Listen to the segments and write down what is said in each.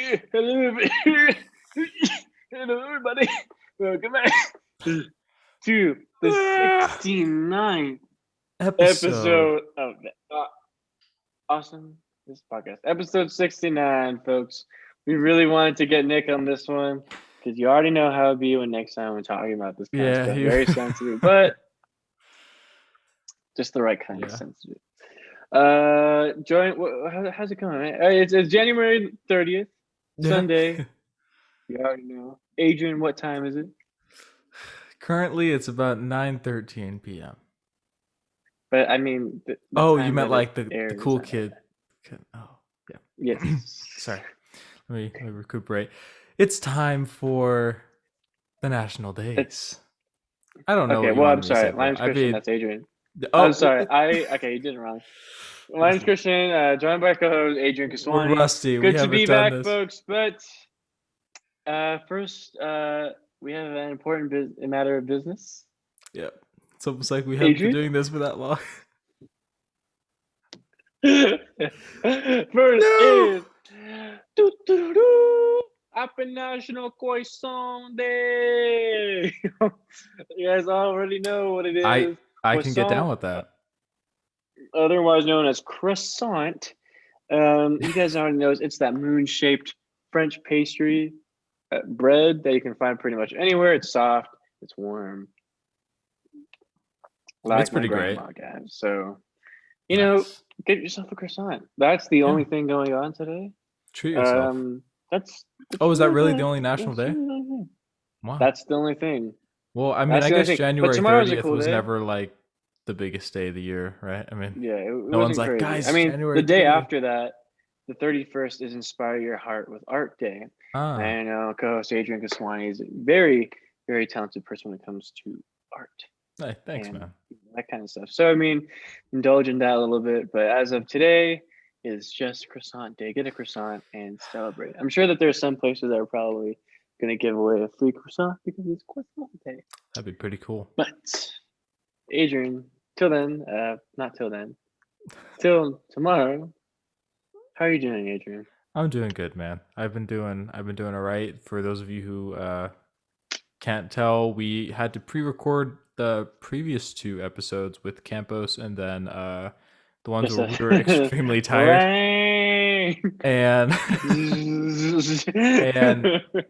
Hello, hello, everybody. Welcome back to the 69th episode of the Awesome This Podcast. Episode 69, folks. We really wanted to get Nick on this one because you already know how it'd be when next time we're talking about this kind of stuff. Very sensitive, but just the right kind of sensitive. How's it going, man? It's January 30th, Sunday. You already know. Adrian, what time is it? Currently, it's about 9:13 p.m. But I mean, you meant like the cool kid. Oh, yeah. Yes. Sorry. Let me recuperate. It's time for the national days. I don't know. Okay, well, I'm sorry. My name's Christian. That's Adrian. Oh, I'm sorry. Okay, you did it wrong. My name's Christian. Joined by co-host Adrian Kiswani. We're rusty. Good to be back, folks. But first, we have an important matter of business. Yeah, it's almost like we haven't been doing this for that long. First is Happy National Croissant Day. You guys already know what it is. I can get down with that. Otherwise known as croissant. You guys already know it's that moon-shaped French pastry bread that you can find pretty much anywhere. It's soft. It's warm. That's pretty great. Guys. So, you know, get yourself a croissant. That's the only thing going on today. Treat yourself. That's is that really the only national day? Wow. That's the only thing. Well, I mean, I guess January 30th was never like the biggest day of the year, right? I mean, no one's like, guys, I mean, January the day 30th. After that, the 31st is Inspire Your Heart with Art Day. And co-host Adrian Kiswani is a very, very talented person when it comes to art. Hey, thanks, man. That kind of stuff. So, I mean, indulge in that a little bit. But as of today, is just croissant day. Get a croissant and celebrate. I'm sure that there's some places that are probably going to give away a free croissant because it's croissant day. That'd be pretty cool. But Adrian, till tomorrow. How are you doing, Adrian? I'm doing good, man. I've been doing all right. For those of you who can't tell, we had to pre-record the previous 2 episodes with Campos, and then the ones where we were extremely tired. And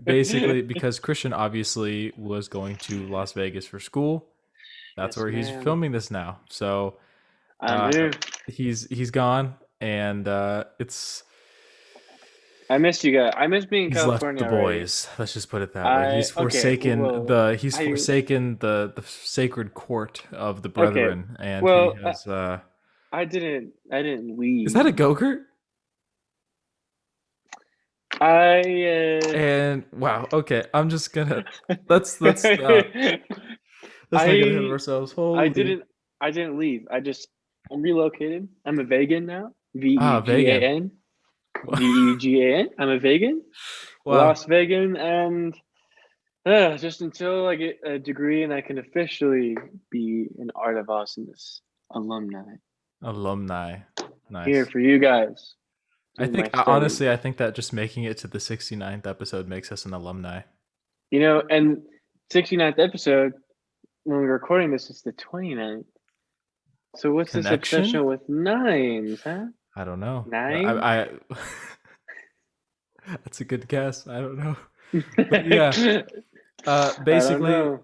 basically because Christian obviously was going to Las Vegas for school. That's where he's filming this now. So he's gone, and it's. I missed you guys. I miss being in California. Left the boys. Let's just put it that way. He's forsaken forsaken the sacred court of the brethren, and he has. I didn't leave. Is that a go-kart? And wow. Okay, I'm just gonna let's not get ahead of ourselves. Holy. I didn't leave. I'm relocated. I'm a vegan now. vegan. vegan. I'm a vegan. Wow. Lost vegan, and just until I get a degree and I can officially be an Art of Awesomeness alumni. Nice. Here for you guys. I think honestly, I think that just making it to the 69th episode makes us an alumni. You know, and 69th episode, when we're recording this, is the 29th. So what's this obsession with 9s, huh? I don't know. 9? I that's a good guess. I don't know. But yeah. Basically,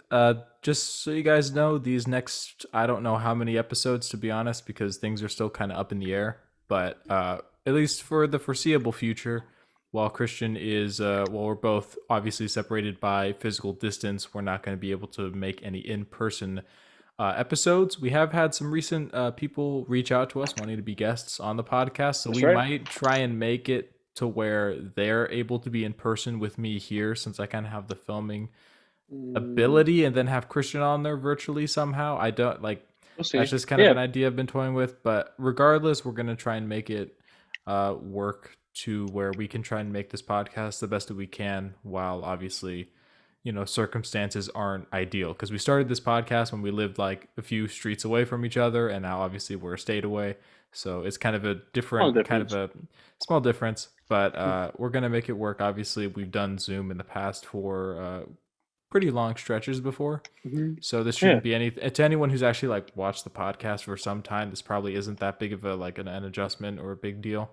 just so you guys know, these next, I don't know how many episodes, to be honest, because things are still kind of up in the air. But at least for the foreseeable future, while Christian is, we're both obviously separated by physical distance, we're not going to be able to make any in-person episodes. We have had some recent people reach out to us wanting to be guests on the podcast, so we might try and make it to where they're able to be in person with me here, since I kind of have the filming ability, and then have Christian on there virtually somehow. I don't like. That's just kind of an idea I've been toying with, but regardless, we're gonna try and make it work to where we can try and make this podcast the best that we can, while obviously circumstances aren't ideal, because we started this podcast when we lived like a few streets away from each other, and now obviously we're a state away, so it's kind of a different kind of a small difference, but we're gonna make it work. Obviously we've done Zoom in the past for pretty long stretches before, so this shouldn't be any to anyone who's actually like watched the podcast for some time. This probably isn't that big of a like an adjustment or a big deal,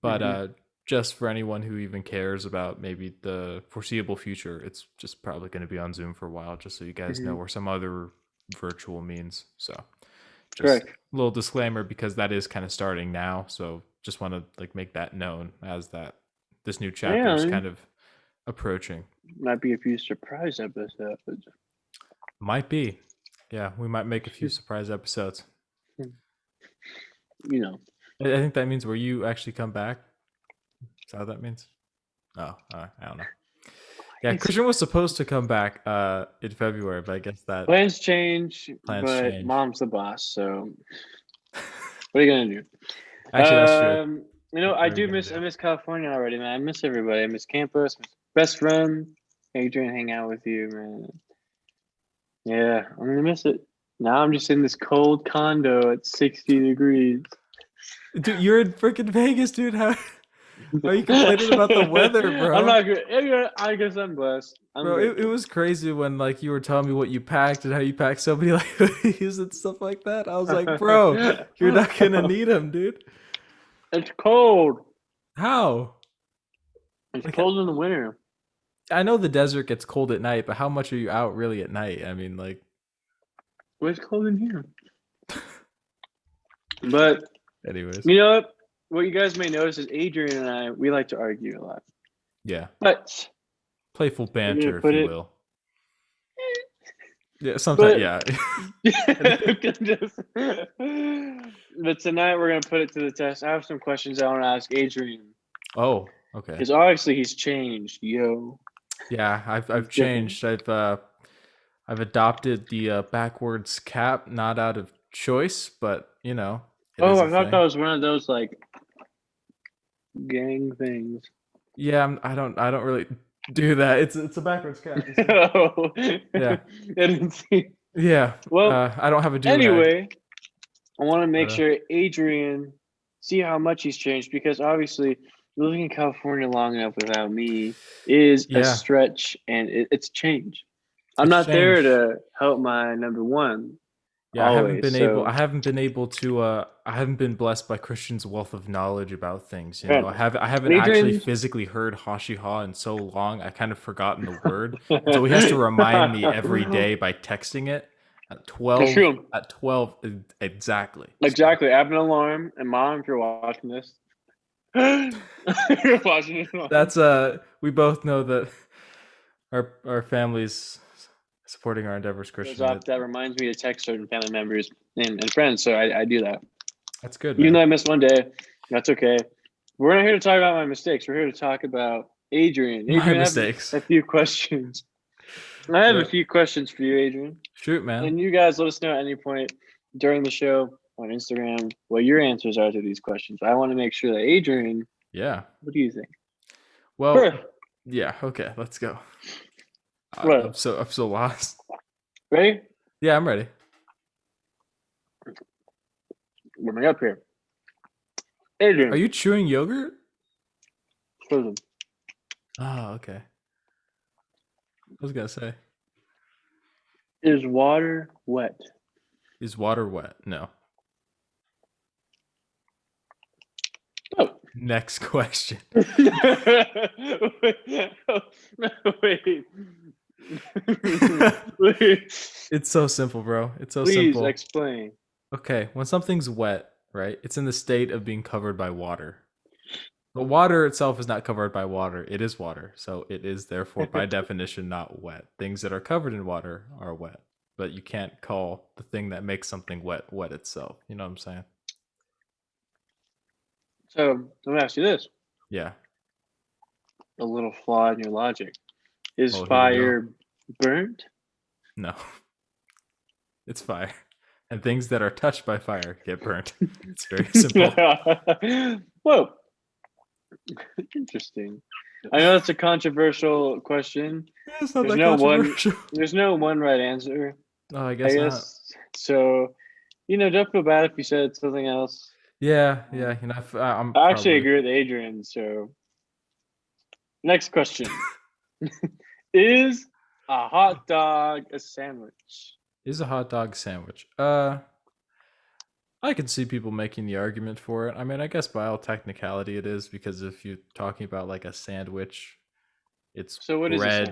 but just for anyone who even cares about maybe the foreseeable future, it's just probably going to be on Zoom for a while, just so you guys know, or some other virtual means. So just a little disclaimer, because that is kind of starting now, so just want to like make that known as that this new chapter is kind of approaching. Might be a few surprise episodes. Might be. Yeah, we might make a few surprise episodes. I think that means where you actually come back. Is that what that means? Oh, I don't know. Yeah, Christian was supposed to come back in February, but I guess that plans change. Mom's the boss, so what are you gonna do? Actually, that's true. I miss California already, man. I miss everybody. I miss campus, miss best friend, Adrian, hang out with you, man. Yeah, I'm gonna miss it. Now I'm just in this cold condo at 60 degrees. Dude, you're in freaking Vegas, dude. How are you complaining about the weather, bro? I'm not good. I guess I'm blessed. It was crazy when like you were telling me what you packed and how you packed so many like hoodies and stuff like that. I was like, bro, you're not gonna need them, dude. It's cold. How? It's cold in the winter. I know the desert gets cold at night, but how much are you out really at night? I mean, like, well, it's cold in here. But anyways, what you guys may notice is Adrian and we like to argue a lot. Yeah. But playful banter, if you will. Yeah, sometimes, yeah. But tonight we're gonna put it to the test. I have some questions I want to ask Adrian. Oh, okay. Because obviously he's changed, yo. Yeah, I've changed. I've adopted the backwards cap, not out of choice, but I thought that was one of those like gang things. Yeah, I don't really do that. It's a backwards cap. Oh, yeah. I didn't see. Yeah. Well, I don't have a do. Anyway, I want to make sure Adrian see how much he's changed, because obviously living in California long enough without me is a stretch, and it's change. I'm not there to help my number one. Yeah, always, I haven't been blessed by Christian's wealth of knowledge about things. I haven't actually physically heard Hashiha in so long. I kind of forgotten the word, so he has to remind me every day by texting it at 12. At 12 exactly. Exactly. I have an alarm, and Mom, if you're watching this, you're watching it. That's we both know that our families supporting our endeavors, Christian. That reminds me to text certain family members and friends, so I do that. That's good. Even though I missed one day, that's okay. We're not here to talk about my mistakes. We're here to talk about Adrian. My mistakes. A few questions. I have a few questions for you, Adrian. Shoot, man. And you guys let us know at any point during the show on Instagram what your answers are to these questions. I want to make sure that Adrian. Yeah. What do you think? Well, yeah. Okay, let's go. I'm so lost. Ready? Yeah, I'm ready. Warming up here. Adrian. Are you chewing yogurt? Frozen. Oh, okay. I was gonna say. Is water wet? Is water wet? No. Oh. Next question. Wait. It's so simple, bro. It's so simple. Please explain. Okay, when something's wet, right? It's in the state of being covered by water. The water itself is not covered by water. It is water. So it is therefore by definition not wet. Things that are covered in water are wet. But you can't call the thing that makes something wet itself. You know what I'm saying? So let me ask you this. Yeah. A little flaw in your logic. Is fire burnt? No. It's fire. And things that are touched by fire get burnt. It's very simple. Whoa. Interesting. I know it's a controversial question. It's not that controversial. There's no one right answer. Oh, I guess not. So, don't feel bad if you said something else. Yeah. I actually agree with Adrian. So, next question: Is a hot dog a sandwich? Is a hot dog a sandwich? I could see people making the argument for it. I mean, I guess by all technicality it is, because if you're talking about like a sandwich, it's so what bread. Is a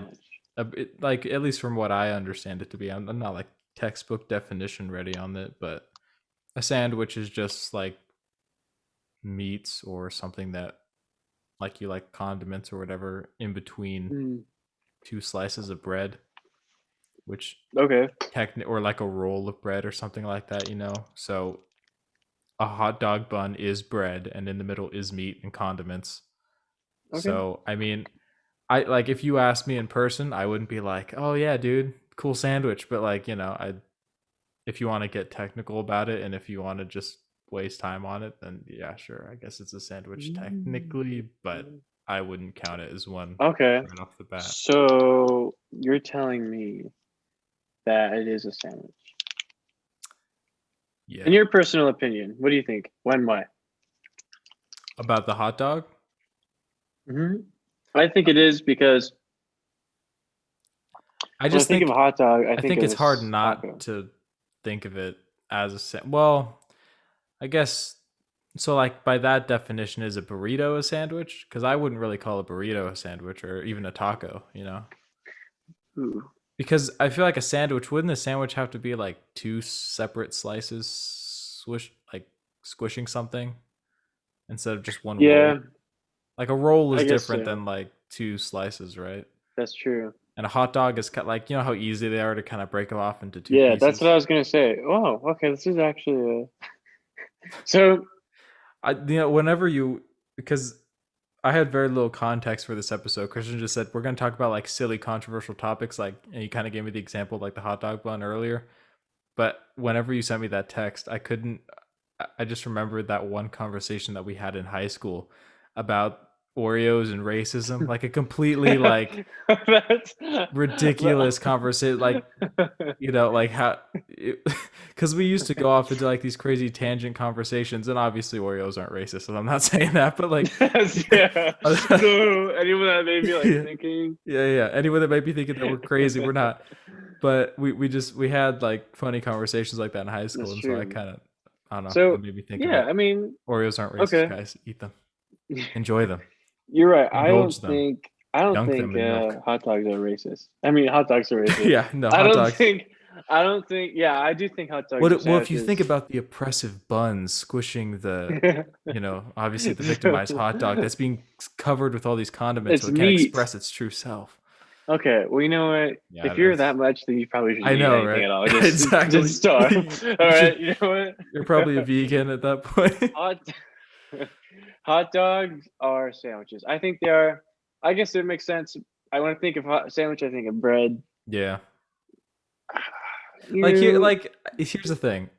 sandwich? Like, at least from what I understand it to be, I'm not like textbook definition ready on it, but a sandwich is just like meats or something that, like, you like condiments or whatever in between two slices of bread, which or like a roll of bread or something like that, so a hot dog bun is bread and in the middle is meat and condiments. So I mean, I like, if you asked me in person, I wouldn't be like, oh yeah dude, cool sandwich, but like, if you want to get technical about it and if you want to just waste time on it, then yeah, sure, I guess it's a sandwich technically, but I wouldn't count it as one right off the bat. So you're telling me that it is a sandwich? Yeah. In your personal opinion, what do you think? When, why? About the hot dog? I think it is because I just think of a hot dog. I think it's hard not to think of it as a sandwich. Well, I guess so. Like, by that definition, is a burrito a sandwich? Because I wouldn't really call a burrito a sandwich, or even a taco. Ooh. Because I feel like a sandwich, wouldn't a sandwich have to be like two separate slices, squishing something instead of just one roll? Like, a roll is different than like two slices, right? That's true. And a hot dog is like, how easy they are to kind of break them off into two pieces. Yeah, that's what I was gonna say. Oh, okay, this is actually so. Whenever because I had very little context for this episode. Christian just said we're going to talk about like silly, controversial topics, like, and you kind of gave me the example of like the hot dog bun earlier. But whenever you sent me that text, I just remembered that one conversation that we had in high school about Oreos and racism, like a completely like ridiculous conversation, like, like how, because we used to go off into like these crazy tangent conversations, and obviously Oreos aren't racist, so I'm not saying that, but like, no, anyone that may be like thinking, anyone that might be thinking that we're crazy, we're not. But we had like funny conversations like that in high school. And so I kind of, I don't know. So it made me think I mean, Oreos aren't racist, guys. Eat them. Enjoy them. You're right. I don't think hot dogs are racist. I mean, hot dogs are racist. Yeah, no, hot dogs. I don't think. Yeah, I do think hot dogs. Well, if you think about the oppressive buns squishing the, obviously the victimized hot dog that's being covered with all these condiments, so it can't express its true self. Okay, well, you know what? Yeah, if you're that much, then you probably shouldn't eat anything right? at all. Exactly. Just starve. All right, you know what? You're probably a vegan at that point. Hot dogs are sandwiches. I think they are. I guess it makes sense. I want to think of sandwich. I think of bread. Yeah. Here's the thing.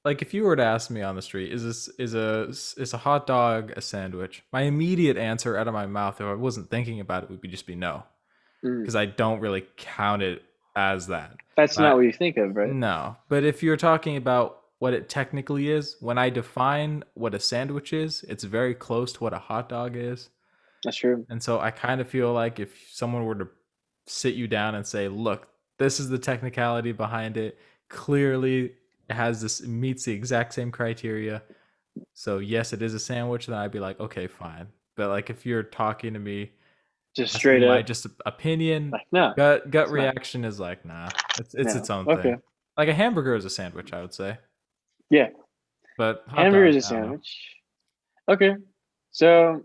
Like, if you were to ask me on the street, is a hot dog a sandwich? My immediate answer out of my mouth, if I wasn't thinking about it, would just be no, because I don't really count it as that. That's not what you think of, right? No, but if you're talking about what it technically is, when I define what a sandwich is, it's very close to what a hot dog is. That's true. And so I kind of feel like if someone were to sit you down and say, look, this is the technicality behind it, clearly it meets the exact same criteria, so yes, it is a sandwich, then I'd be like, okay, fine. But like, if you're talking to me just straight up, my just opinion, like, no, gut reaction is like, nah, it's its own thing. Like, a hamburger is a sandwich, I would say. Yeah, but hamburger is a sandwich. Okay, so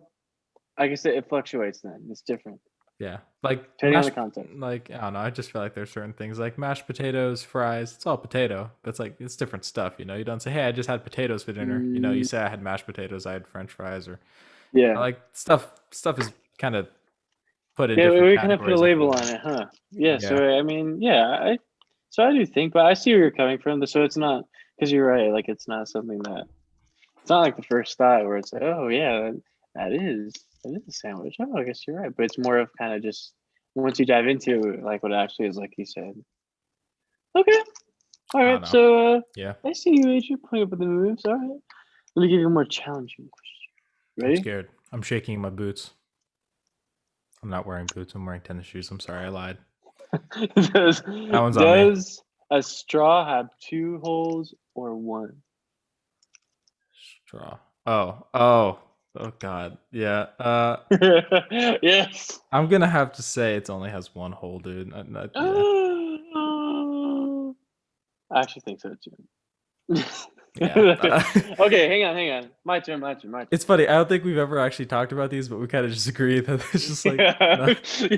I guess it fluctuates. Then it's different. Yeah, like depending on the context. Like, I don't know. I just feel like there's certain things like mashed potatoes, fries. It's all potato, but it's like, it's different stuff. You don't say, hey, I just had potatoes for dinner. You say I had mashed potatoes, I had French fries, or like stuff is kind of put in. Yeah, we kind of put a label on it, huh? Yeah. So I mean, I do think, but I see where you're coming from. So it's not, because you're right. Like, it's not something that, it's not like the first thought where it's like, oh yeah, that is It is a sandwich. Oh, I guess you're right, but it's more of kind of just once you dive into like what it actually is, like you said. Okay, all I right. don't know. So Yeah, I see you, Adrian, playing up with the moves. All right, let me give you a more challenging question. I'm Ready? scared. I'm shaking my boots. I'm not wearing boots. I'm wearing tennis shoes. I'm sorry, I lied. does That one's on me. does a straw have 2 holes or 1? Straw. Oh God. Yeah. Yes. I'm gonna have to say it only has one hole, dude. Yeah. I actually think so too. Yeah. Okay, hang on. My turn. It's funny. I don't think we've ever actually talked about these, but we kind of just agree that it's just like, Yeah.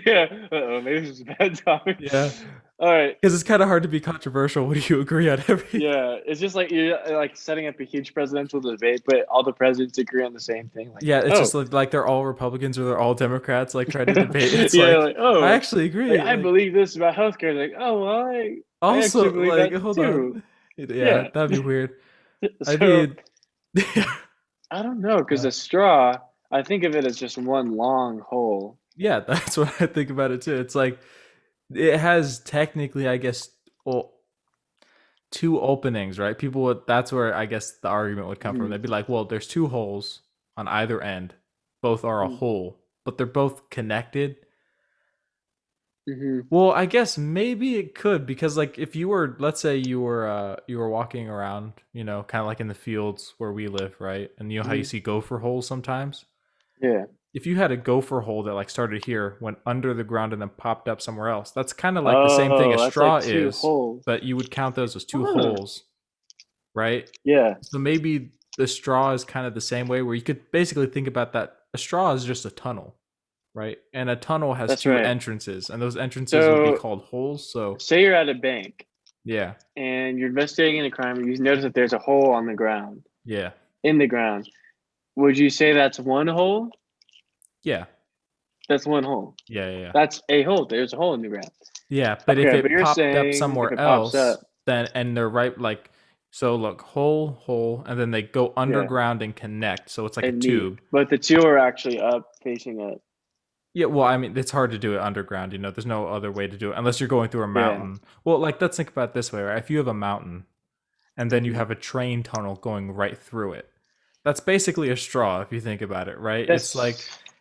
Yeah. Maybe this is a bad topic. yeah, All right. because it's kind of hard to be controversial when you agree on everything. Yeah. It's just like you're like setting up a huge presidential debate, but all the presidents agree on the same thing. Like, Yeah, it's oh, just like they're all Republicans or they're all Democrats, like trying to debate. It's yeah, like like I oh, actually like agree. I Like believe this about healthcare. Like, oh, well, I actually also, believe like that hold too. on, yeah, Yeah. that'd be weird. I So mean, I don't know because uh, a straw, I think of it as just one long hole. yeah, that's what I think about it too. It's like it has technically, I guess, well, two openings, right? People would, that's where I guess the argument would come from. Mm-hmm. They'd be like, well, there's two holes on either end, both are a hole, but they're both connected. Mm-hmm. Well, I guess maybe it could because like if you were, let's say you were walking around, you know, kind of like in the fields where we live, right? And you know how you Mm-hmm. see gopher holes sometimes? Yeah. If you had a gopher hole that like started here, went under the ground and then popped up somewhere else, that's kind of like the same thing Oh, as that's like straw 2 is, holes. but you would count those as two Huh. holes, right? Yeah. So maybe the straw is kind of the same way where you could basically think about that a straw is just a tunnel, right? And a tunnel has That's two right. entrances, and those entrances would be So called holes. So say you're at a bank yeah, and you're investigating a crime and you notice that there's a hole on the ground, yeah, in the ground. Would you say that's one hole? yeah, That's one hole. yeah. That's a hole. There's a hole in the ground. Yeah, but if Okay, but it you're popped up saying if somewhere it pops up, else, then and they're right like so look, hole, and then they go yeah, underground and connect. So it's like a and meet. tube. But the 2 are actually up, facing up. Yeah, well, I mean, it's hard to do it underground, you know. There's no other way to do it unless you're going through a Yeah. mountain. Well, like let's think about it this way, right? If you have a mountain and then you Mm-hmm. have a train tunnel going right through it. That's basically a straw if you think about it, right? It's like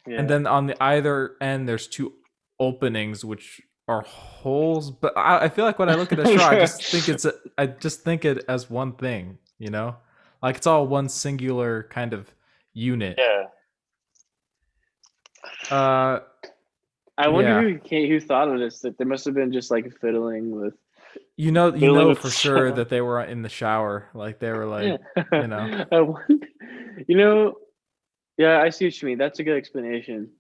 and Yeah. then on the either end there's two openings which are holes, but I feel like when I look at a straw I just think it as one thing, you know? Like it's all one singular kind of unit. Yeah. Uh I wonder yeah. who thought of this. That they must have been just like You fiddling know with for sure stuff. that they were in the shower, like they were Yeah. like, you know. I wonder, you know, yeah, I see what you mean. That's a good explanation.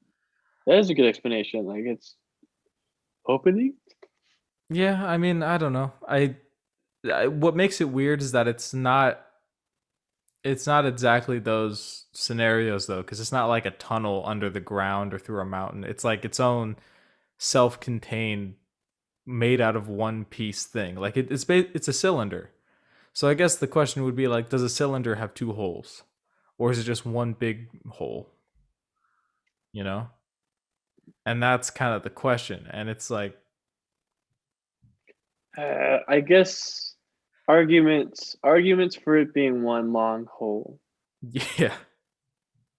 That is a good explanation. Like it's opening. Yeah, I mean, I don't know. What makes it weird is that it's not exactly those scenarios though, because it's not like a tunnel under the ground or through a mountain. It's like its own self-contained, made out of one piece thing. Like it's a cylinder. So I guess the question would be like, does a cylinder have two holes, or is it just one big hole? You know, and that's kind of the question. And it's like, I guess arguments for it being one long hole. yeah,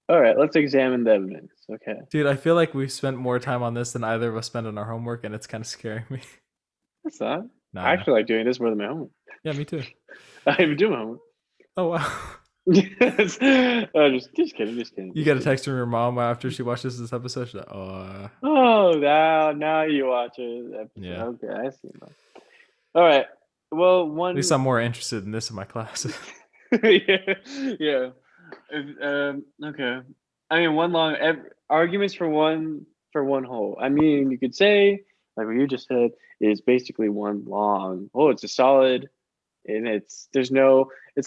All right, let's examine the evidence. Okay. dude, I feel like we've spent more time on this than either of us spent on our homework, and it's kind of scaring me. That's not. No, I I know. actually like doing this more than my homework. Yeah, me too. I even do my homework. Oh wow. Yes. Just kidding, just kidding. You got a text from your mom after she watches this episode. She's like, "Oh, Oh, now you watch it. yeah." Okay, I see. All right. Well, At least I'm more interested in this in my classes. yeah, yeah. Okay. I mean, arguments for one whole. I mean, you could say, like what you just said, is basically one long. Oh, it's a solid, and it's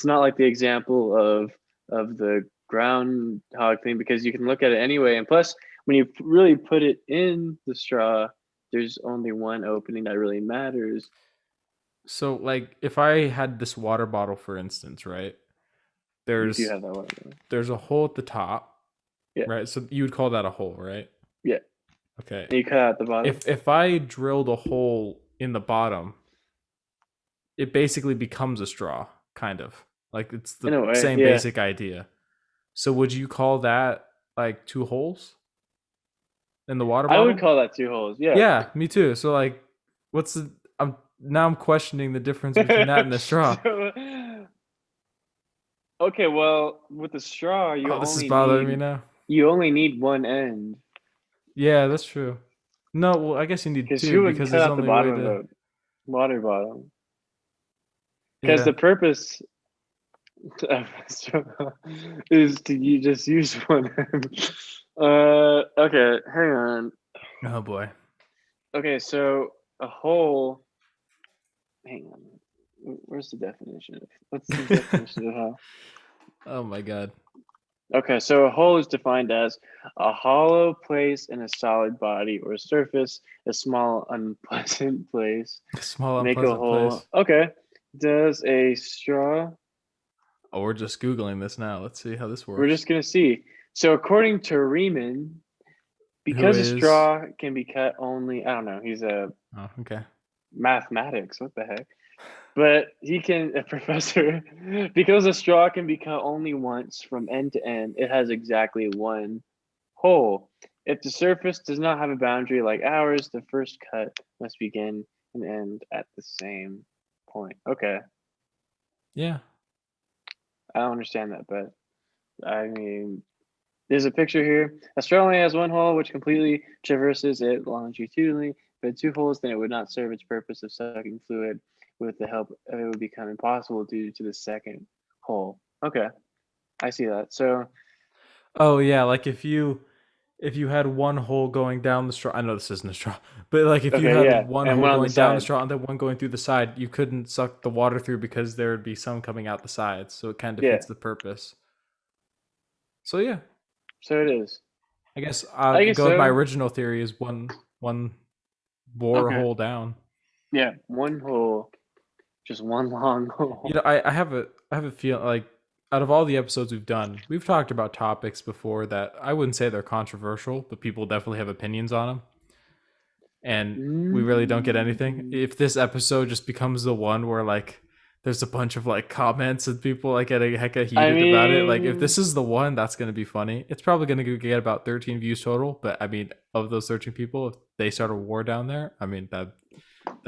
not like the example of the groundhog thing because you can look at it anyway. And plus, when you really put it in the straw, there's only one opening that really matters. So, like, if I had this water bottle, for instance, right? You do There's have that one. there's a hole at the top, Yeah. Right. So you would call that a hole, right? Yeah. Okay. And you cut out the bottom. If I drilled a hole in the bottom, it basically becomes a straw, kind of. Like it's the In a way, same yeah. basic idea. So would you call that like 2 holes in the water I would bottle? call that 2 holes. Yeah. Yeah, me too. So like, what's the? I'm questioning the difference between that and the straw. So, okay, well, with the straw, Oh, this is bothering me now. you only need one end. Yeah, that's true. No, well, I guess you need Because two who would because cut there's out the only a way bottom of to. a water bottle? Because Yeah. the purpose of a straw is to just use one end. Okay, hang on. Oh boy. Okay, so a hole. Hang on. Where's the definition? What's the definition of how? Oh my god. Okay, so a hole is defined as a hollow place in a solid body or surface, a small unpleasant place. Small Make a unpleasant hole. place. Okay. Does a straw? Oh, we're just googling this now. Let's see how this We're works. just gonna see. So according to Riemann, Who because a is? straw can be cut only, I don't know, he's a Oh, okay. mathematics, what the heck? But he can, a professor, because a straw can be cut only once from end to end, it has exactly one hole. If the surface does not have a boundary like ours, the first cut must begin and end at the same point. Okay, Yeah. I don't understand that, but I mean, there's a picture here. A straw only has one hole which completely traverses it longitudinally. If it had 2 holes, then it would not serve its purpose of sucking fluid. With the help of it would become impossible due to the second hole. Okay, I see that. So, Oh yeah, like if you had one hole going down the straw, I know this isn't a straw, but like if you okay, had yeah, one and hole one on the going down the side. straw and then one going through the side, you couldn't suck the water through because there would be some coming out the sides. So it kind of Yeah, defeats the purpose. So yeah, so it is. I guess I guess my so. original theory is one bore Okay. hole down. Yeah, one hole, just one long You hole. know, I have a feel like out of all the episodes we've done, we've talked about topics before that I wouldn't say they're controversial, but people definitely have opinions on them. And we really don't get anything. Mm. If this episode just becomes the one where like there's a bunch of like comments and people like getting hecka I heated about it, like if this mean, is the one, that's gonna be funny. It's probably gonna get about 13 views total, but I mean, of those 13 people, if they start a war down there, I mean that'd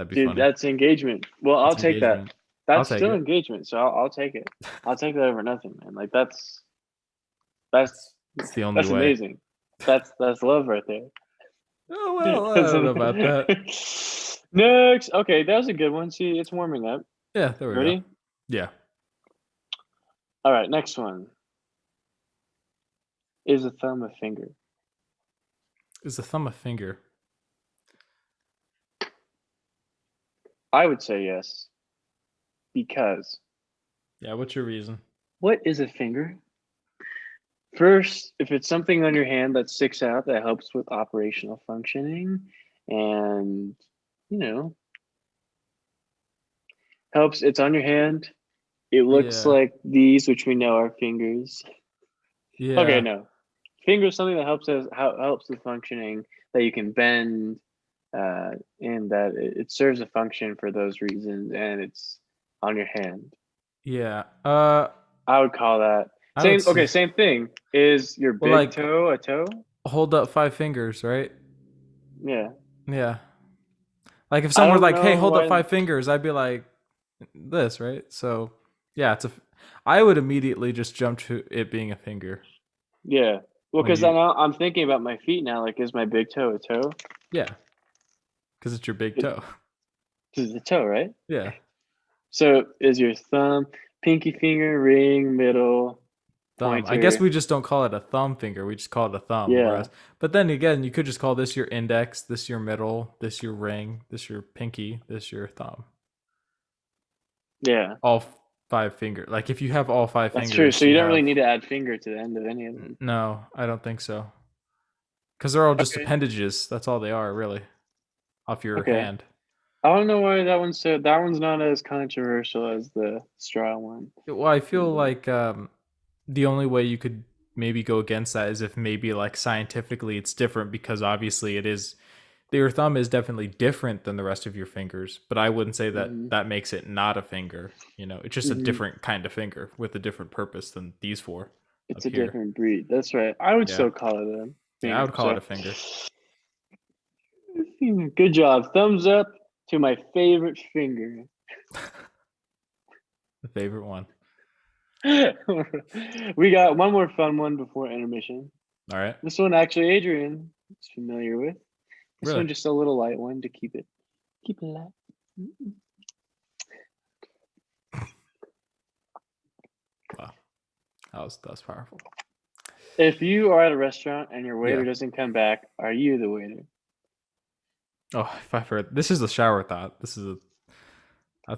be dude, funny. that's engagement. Well, I'll That's take that. engagement. I'll That's take still it. engagement, so I'll take it. I'll take that over nothing, man. Like that's It's the only that's way. amazing. That's love right there. Oh well, I don't know about that. Next, okay, that was a good one. See, it's warming up. Yeah, there we go. Ready? Yeah. All right, next one. Is a thumb a finger? Is the thumb a finger? I would say yes, because Yeah, what's your reason? what is a finger? First, if it's something on your hand that sticks out that helps with operational functioning and, you know, helps, it's on your hand. It looks Yeah. like these, which we know are fingers. Okay, Yeah. no. Finger is something that helps with functioning, that you can bend, and that it serves a function for those reasons, and it's on your hand. Yeah. I would call that I would same. Okay, say same thing. Is your well big like toe a toe? hold up 5 fingers, right? Yeah. Yeah. Like if I someone was don't like, "Hey, know hold up why. 5 fingers," I'd be like, "This, right?" So, yeah, I would immediately just jump to it being a finger Yeah. Well, when because you, now I'm thinking about my feet now. Like, is my big toe a toe? yeah, because it's your big It, toe. it's a toe, right? Yeah, So is your thumb, pinky finger, ring, middle, thumb. I guess pointer? we just don't call it a thumb finger. We just call it a thumb. Yeah. Whereas, but then again, you could just call this your index, this your middle, this your ring, this your pinky, this your thumb. Yeah. All 5 fingers. Like if you have all five That's true. fingers, So you you don't really have. need to add finger to the end of any of them. No, I don't think so. Because they're all just Okay. appendages. That's all they are, really, off your Okay. hand. I don't know why that one's not as controversial as the straw one. Well, I feel like the only way you could maybe go against that is if maybe like scientifically it's different, because obviously it is, your thumb is definitely different than the rest of your fingers, but I wouldn't say that that makes it not a finger. It's just a different kind of finger with a different purpose than these four. It's a different breed. That's right. I would still call it a finger. Yeah, I would call it a finger. Good job. Thumbs up to my favorite finger. The favorite one. We got one more fun one before intermission. All right. This one actually Adrian is familiar with. This Really? one just a little light one to keep it light. Wow. That was powerful. If you are at a restaurant and your waiter doesn't come back, are you the waiter? Oh, if I've heard, this is the shower thought. That's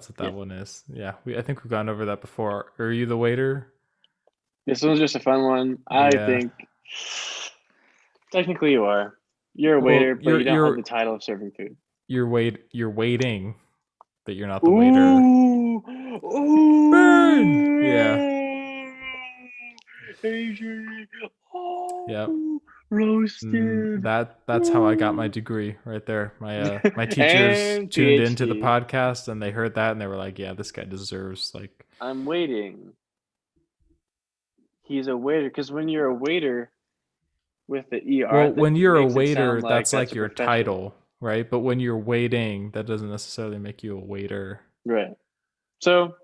what that one is. Yeah, I think we've gone over that before. Are you the waiter? This one's just a fun one. I think technically you are. You're a waiter, but you don't have the title of serving food. You're waiting, but you're not the waiter. Ooh, burn! Yeah. Adrian. Yep. Roasted. That's how I got my degree right there. My teachers tuned into the podcast and they heard that and they were like, "Yeah, this guy deserves like." I'm waiting. He's a waiter, because when you're a waiter with the ER, well, when you're a waiter, that's like your title, right? But when you're waiting, that doesn't necessarily make you a waiter, right? So,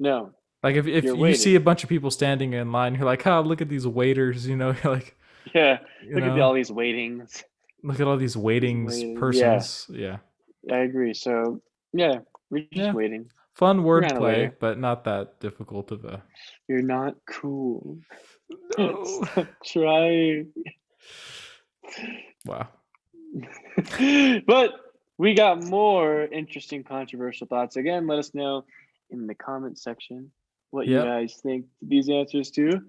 no. Like if you see a bunch of people standing in line, you're like, "Oh, look at these waiters," you're like. Yeah, look at all these waitings. Look at all these waitings persons. Yeah. I agree. So, yeah, we're just waiting. Fun wordplay, but not that difficult of a. You're not cool. No. Stop trying. Wow. But we got more interesting, controversial thoughts. Again, let us know in the comment section what you guys think these answers to.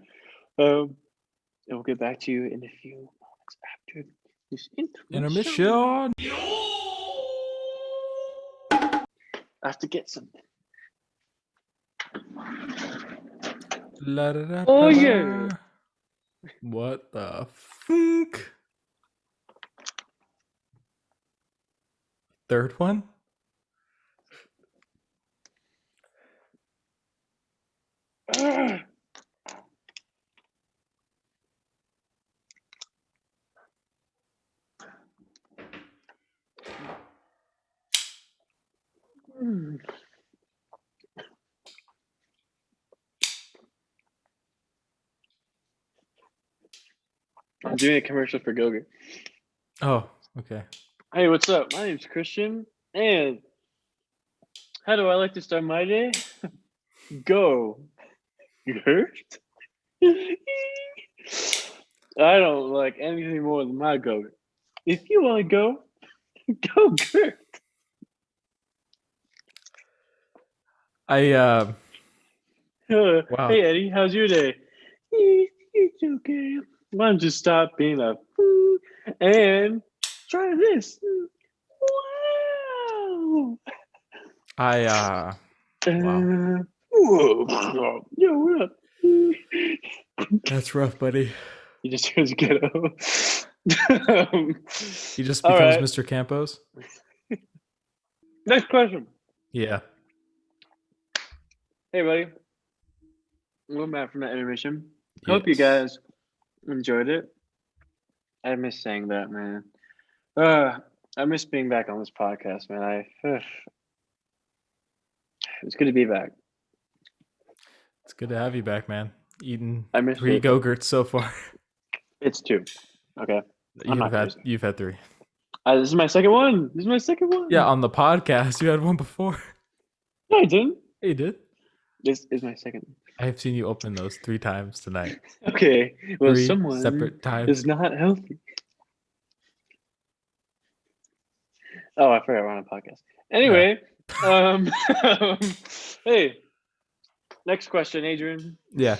And we'll get back to you in a few moments after this intermission. I have to get something. Oh yeah! What the fuck? Third one? I'm doing a commercial for Go-Gurt. Oh, okay. Hey, what's up? My name's Christian, and how do I like to start my day? Go. You hurt? I don't like anything more than my Go-Gurt. If you want to go, Go-Gurt. Wow. Hey Eddie, how's your day? It's okay. Why don't you stop being a fool and try this? Wow. Wow. Yo, what up? That's rough, buddy. He just turns ghetto. He just becomes Mr. Campos. Next question. Yeah. Hey, buddy. Welcome back from that intermission. Hope you guys enjoyed it. I miss saying that, man. I miss being back on this podcast, man. It's good to be back. It's good to have you back, man. Eating 3 it. Go-Gurts so far. It's 2. Okay. You've had 3. This is my second one. Yeah, on the podcast. You had one before. No, I didn't. Hey, you did? This is my second. I have seen you open those 3 times tonight. Okay. Well, 3 someone separate times. is not healthy. Oh, I forgot we're on a podcast. Anyway, hey, next question, Adrian. Yeah.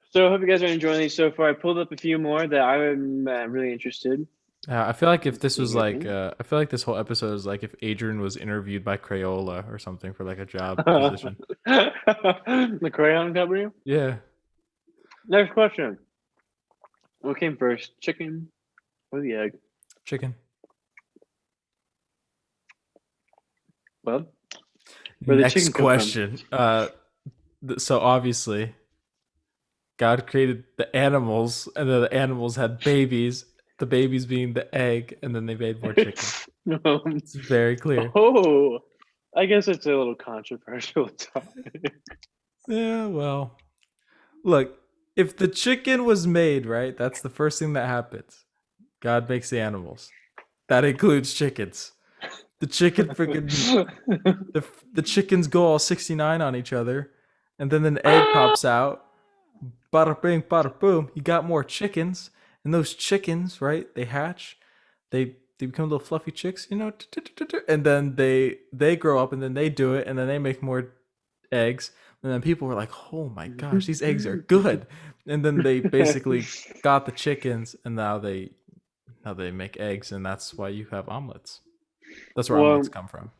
So I hope you guys are enjoying these so far. I pulled up a few more that I'm really interested. I feel like if this was like, I feel like this whole episode is like if Adrian was interviewed by Crayola or something for like a job position. The crayon company? Yeah. Next question. What came first, chicken or the egg? Chicken. Well, where the chicken Next come from? question. So obviously, God created the animals, and then the animals had babies. The babies being the egg, and then they made more chicken. It's very clear. Oh, I guess it's a little controversial topic. Yeah, well, look, if the chicken was made, right, that's the first thing that happens. God makes the animals. That includes chickens. The chicken freaking the chickens go all 69 on each other, and then an egg pops out. Bada bing, bada boom. You got more chickens, and those chickens, right? They hatch. They become little fluffy chicks, you know, and then they grow up, and then they do it, and then they make more eggs, and then people were like, "Oh my gosh, these eggs are good!" And then they basically got the chickens, and now they make eggs, and that's why you have omelets. That's where omelets come from.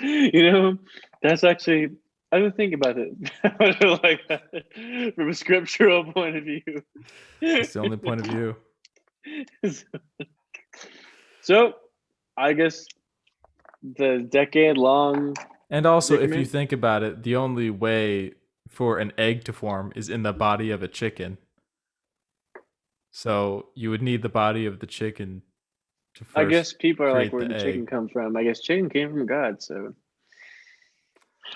You know, that's actually, I didn't think about it like that from a scriptural point of view. It's the only point of view. So, I guess the decade-long. And also, if you think about it, the only way for an egg to form is in the body of a chicken. So you would need the body of the chicken to first. I guess people are like, create where the did egg. chicken come from? I guess chicken came from God. So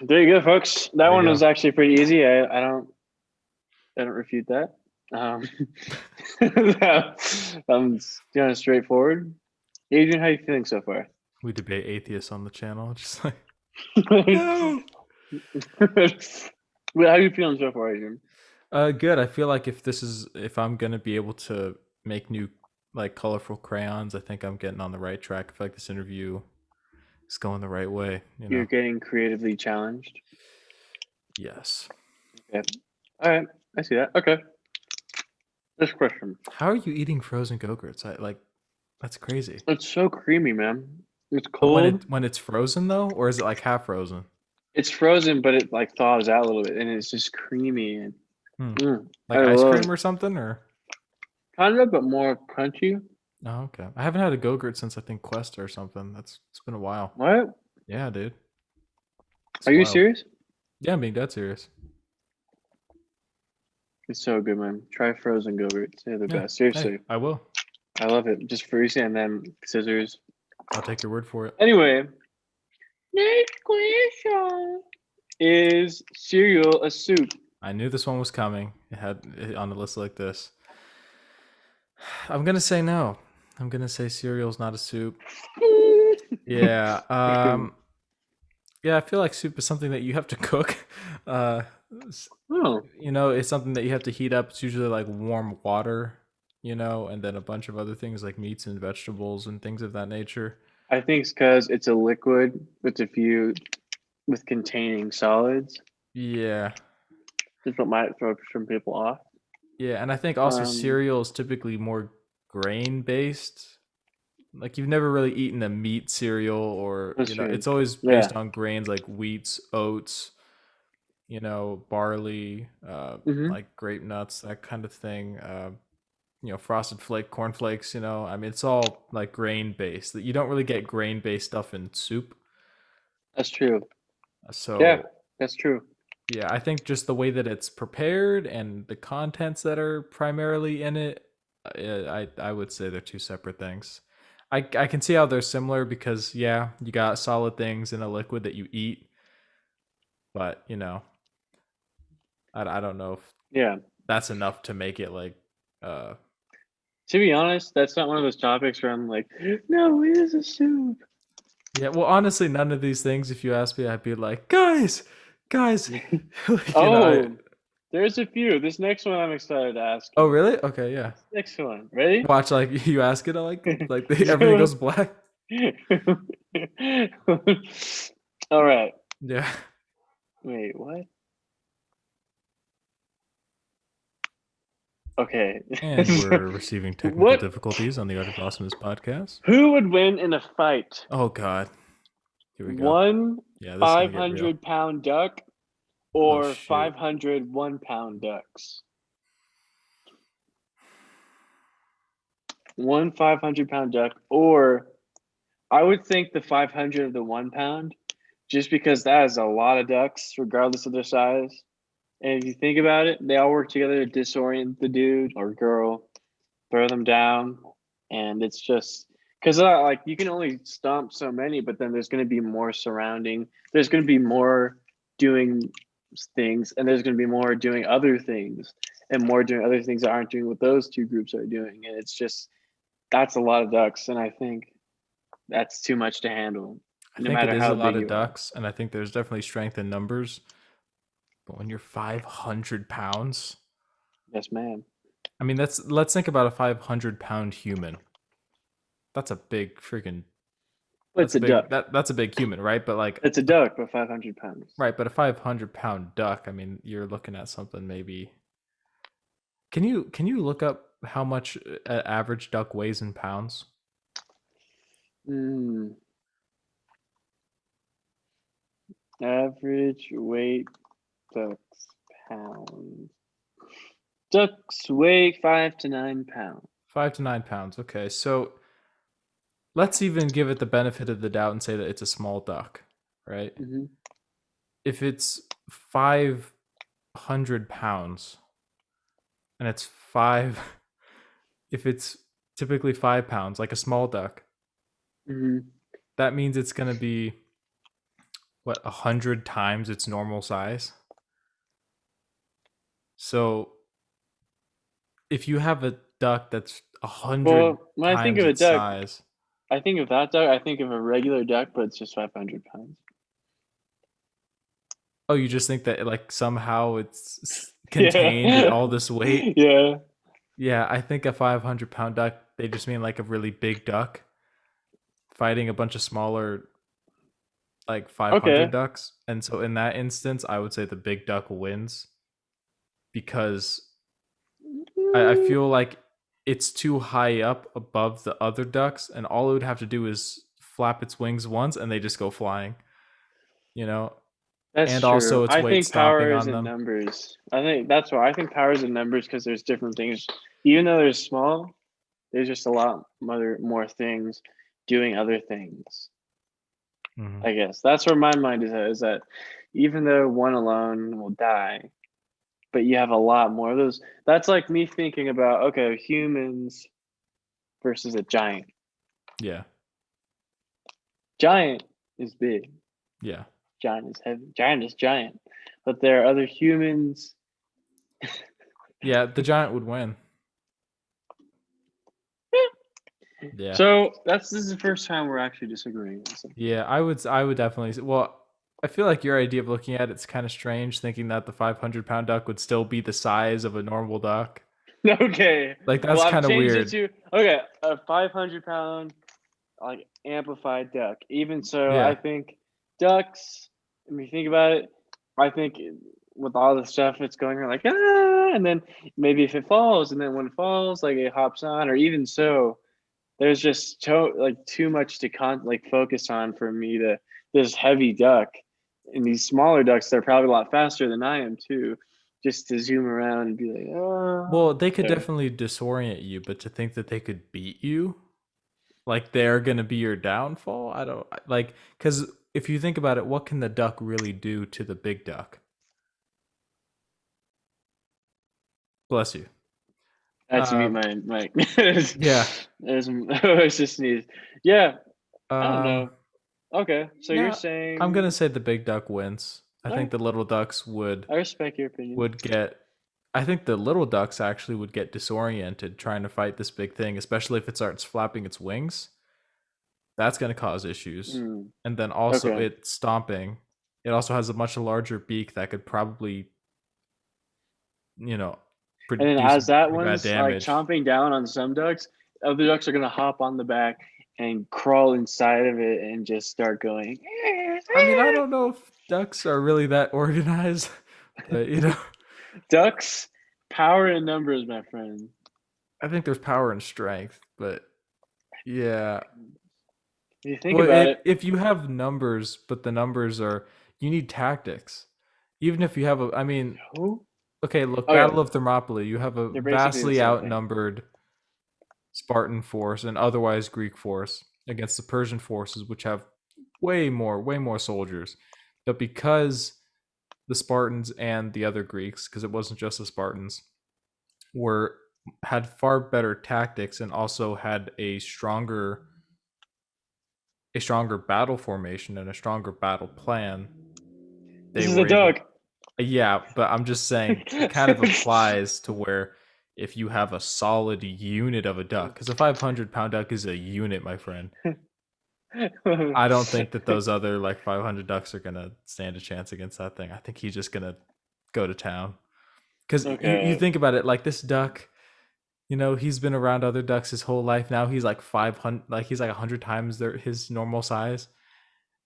there you go, folks. That There you one go. was actually pretty easy. I don't refute that. I'm straightforward. Adrian, how you feeling so far? We debate atheists on the channel, just like no. Well, how you feeling so far, Adrian? Good. I feel like if I'm gonna be able to make new like colorful crayons, I think I'm getting on the right track. I feel like this interview is going the right way. You're getting creatively challenged. Yes. Okay. All right. I see that. Okay. This question. How are you eating frozen Go-Gurts? That's crazy. It's so creamy, man. It's cold. When it's frozen though, or is it like half frozen? It's frozen, but it like thaws out a little bit, and it's just creamy and like ice cream or something, or kind of, but more crunchy. Oh, okay. I haven't had a Go-Gurt since I think Quest or something. It's been a while. What? Yeah, dude. Are you serious? Yeah, I'm being dead serious. It's so good, man. Try frozen Go-Gurts. They're the best. Seriously. Hey, I will. I love it. Just freezing and then scissors. I'll take your word for it. Anyway, next question. Is cereal a soup? I knew this one was coming. It had it on a list like this. I'm going to say no. I'm going to say cereal's not a soup. Yeah. Yeah, I feel like soup is something that you have to cook. You know, it's something that you have to heat up. It's usually like warm water, you know, and then a bunch of other things like meats and vegetables and things of that nature. I think it's because it's a liquid with containing solids. Yeah. That's what might throw some people off. Yeah, and I think also cereal is typically more grain-based. Like you've never really eaten a meat cereal or, you know, it's always based on grains like wheats, oats, you know, barley, like grape nuts, that kind of thing. You know, frosted cornflakes, you know. I mean, it's all like grain-based. You don't really get grain-based stuff in soup. That's true. So yeah, that's true. Yeah, I think just the way that it's prepared and the contents that are primarily in it, I would say they're two separate things. I can see how they're similar because, yeah, you got solid things in a liquid that you eat. But, you know, I don't know if that's enough to make it like... To be honest, that's not one of those topics where I'm like, no, it is a soup. Yeah, well, honestly, none of these things, if you ask me, I'd be like, guys. There's a few. This next one I'm excited to ask you. Oh, really? Okay, yeah. Next one. Ready? Watch, like, you ask it, like everything goes black. All right. Yeah. Wait, what? Okay. And we're receiving technical difficulties on the Art of Awesomeness podcast. Who would win in a fight? Oh, God. Here we go. One 500-pound duck or 500 1-pound ducks? one 500-pound duck, or I would think the 500 of the 1 pound, just because that is a lot of ducks, regardless of their size. And if you think about it, they all work together to disorient the dude or girl, throw them down, and it's just because like you can only stomp so many, but then there's going to be more surrounding. There's going to be more doing things, and there's going to be more doing other things, and more doing other things that aren't doing what those two groups are doing, and it's just that's a lot of ducks, and I think that's too much to handle, I no think it matter is a how lot big of you are. ducks, and I think there's definitely strength in numbers. But when you're 500 pounds, Yes, ma'am. I mean, let's think about a 500-pound human. That's a big freaking. But it's a duck. That's a big human, right? But like, It's a duck, but 500 pounds. right? But a 500-pound duck. I mean, you're looking at something maybe. Can you look up how much an average duck weighs in pounds? Average weight ducks pounds. Ducks weigh 5 to 9 pounds. 5 to 9 pounds. Okay, so let's even give it the benefit of the doubt and say that it's a small duck, right? Mm-hmm. If it's 500 pounds and it's if it's typically 5 pounds, like a small duck, Mm-hmm. that means it's going to be what, 100 times its normal size. So if you have a duck that's 100 Well, when I think times of a its duck, size, I think of that duck. I think of a regular duck, but it's just 500 pounds. oh, you just think that like somehow it's contained in Yeah. all this weight? Yeah. Yeah, I think a 500-pound duck, they just mean like a really big duck fighting a bunch of smaller, like 500 Okay. ducks. And so in that instance, I would say the big duck wins because I feel like it's too high up above the other ducks, and all it would have to do is flap its wings once and they just go flying, you know? That's And true. also its I weight think stomping power is on in them. numbers. I think that's why I think power is in numbers because there's different things. Even though they're small, there's just a lot more things doing other things. Mm-hmm. I guess that's where my mind is at. Is that even though one alone will die, but you have a lot more of those. That's like me thinking about okay, humans versus a giant. Yeah. Giant is big. Yeah. Giant is heavy. Giant is giant. But there are other humans. Yeah, the giant would win. Yeah. So this is the first time we're actually disagreeing on something. Yeah, I would definitely. Well, I feel like your idea of looking at it's kind of strange, thinking that the 500-pound duck would still be the size of a normal duck. Okay. Like Well, that's I've kind of changed it weird. to okay, a 500-pound like amplified duck. Even so, I Yeah, think ducks. When you think about it, I think with all the stuff that's going on, like and then maybe if it falls, and then when it falls, like it hops on, or even so, there's just too much to focus on for me to this heavy duck, and these smaller ducks they're probably a lot faster than I am too, just to zoom around and be like, oh, well, they could so, definitely disorient you, but to think that they could beat you, like they're gonna be your downfall, I don't like. Because if you think about it, what can the duck really do to the big duck? Bless you. I had to mute Um, my yeah. I was just sneezed. Yeah, I don't Um, know. Okay, so you're no, I'm gonna saying say the big duck wins. I all right, think the little ducks I respect your opinion. would get I think the little ducks actually would get disoriented trying to fight this big thing, especially if it starts flapping its wings. That's going to cause issues. Mm, And then also okay. it stomping. It also has a much larger beak that could probably, you know, And then do as some that pretty bad one's like damage. chomping down on some ducks, other ducks are gonna hop on the back and crawl inside of it and just start going. I mean, I don't know if ducks are really that organized, but Ducks, power in numbers, my friend. I think there's power and strength, but yeah. If you think Well, about it, if you have numbers, but the numbers are, you need tactics. Even if you have I mean, who? okay, look, Okay, Battle of Thermopylae, you have a they're basically the vastly same thing. outnumbered Spartan force and otherwise Greek force against the Persian forces, which have way more soldiers. But because the Spartans and the other Greeks, because it wasn't just the Spartans, had far better tactics and also had a stronger battle formation and a stronger battle plan. This is a duck. Yeah, but I'm just saying it kind of applies to where if you have a solid unit of a duck, because a 500-pound duck is a unit, my friend. I don't think that those other like 500 ducks are gonna stand a chance against that thing. I think he's just gonna go to town. Because you think about it, like this duck, you know, he's been around other ducks his whole life. Now he's like 500, like he's like 100 times his normal size,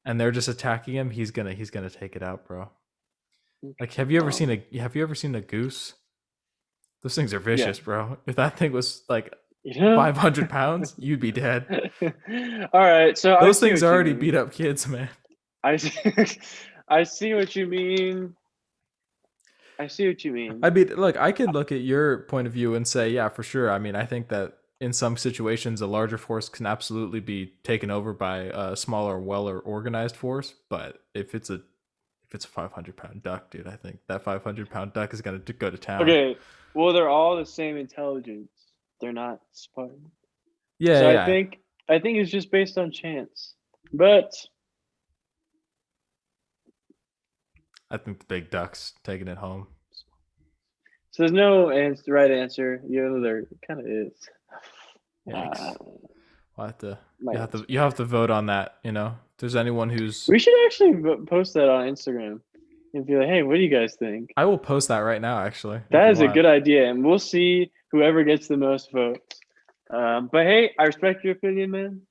and they're just attacking him. He's gonna take it out, bro. Like, have you ever seen a goose? Those things are vicious, bro. If that thing was like 500 pounds, you'd be dead. All right, so those things already beat up kids, man. I see what you mean. I mean, look, I can look at your point of view and say, yeah, for sure. I mean, I think that in some situations, a larger force can absolutely be taken over by a smaller, well-organized force. But if it's a 500-pound duck, dude, I think that 500-pound duck is going to go to town. Okay, well, they're all the same intelligence. They're not Spartan. Yeah, so yeah. I think it's just based on chance. But I think the big duck's taking it home. So there's no right answer. There kind of is. Yikes. You have to vote on that. You know, if there's anyone who's. We should actually post that on Instagram and be like, "Hey, what do you guys think?" I will post that right now. Actually, that is a good idea, and we'll see whoever gets the most votes. But hey, I respect your opinion, man.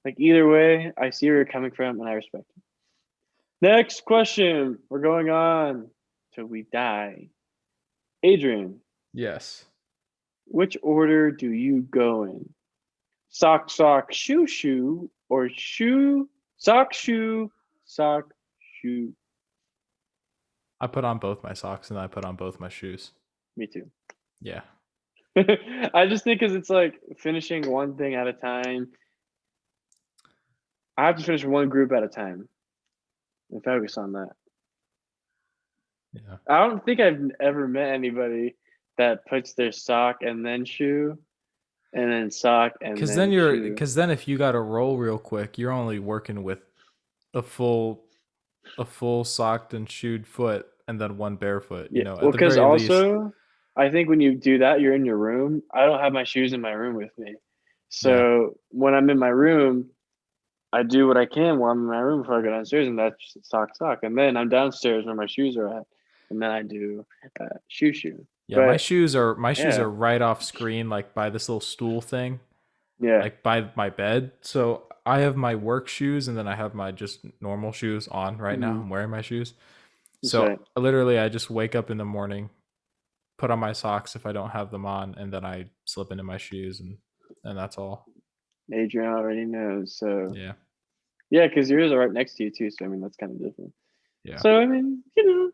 Like either way, I see where you're coming from, and I respect it. Next question. We're going on till we die. Adrian. Yes. Which order do you go in? Sock, sock, shoe, shoe, or shoe, sock, shoe, sock, shoe? I put on both my socks and I put on both my shoes. Me too. Yeah. I just think because it's like finishing one thing at a time. I have to finish one group at a time and focus on that. Yeah. I don't think I've ever met anybody that puts their sock and then shoe and then sock and then shoe. Because then if you got to roll real quick, you're only working with a full socked and shoed foot and then one barefoot. You know, well, because also I think when you do that, you're in your room. I don't have my shoes in my room with me, so when I'm in my room, I do what I can while I'm in my room before I go downstairs, and that's sock, and then I'm downstairs where my shoes are at, and then I do shoe. Yeah, but my shoes are right off screen, like by this little stool thing. Yeah, like by my bed. So I have my work shoes, and then I have my just normal shoes on right now. I'm wearing my shoes. So literally, I just wake up in the morning, put on my socks if I don't have them on, and then I slip into my shoes, and that's all. Adrian already knows. So yeah, because yours are right next to you too. So I mean, that's kind of different. Yeah. So I mean, you know.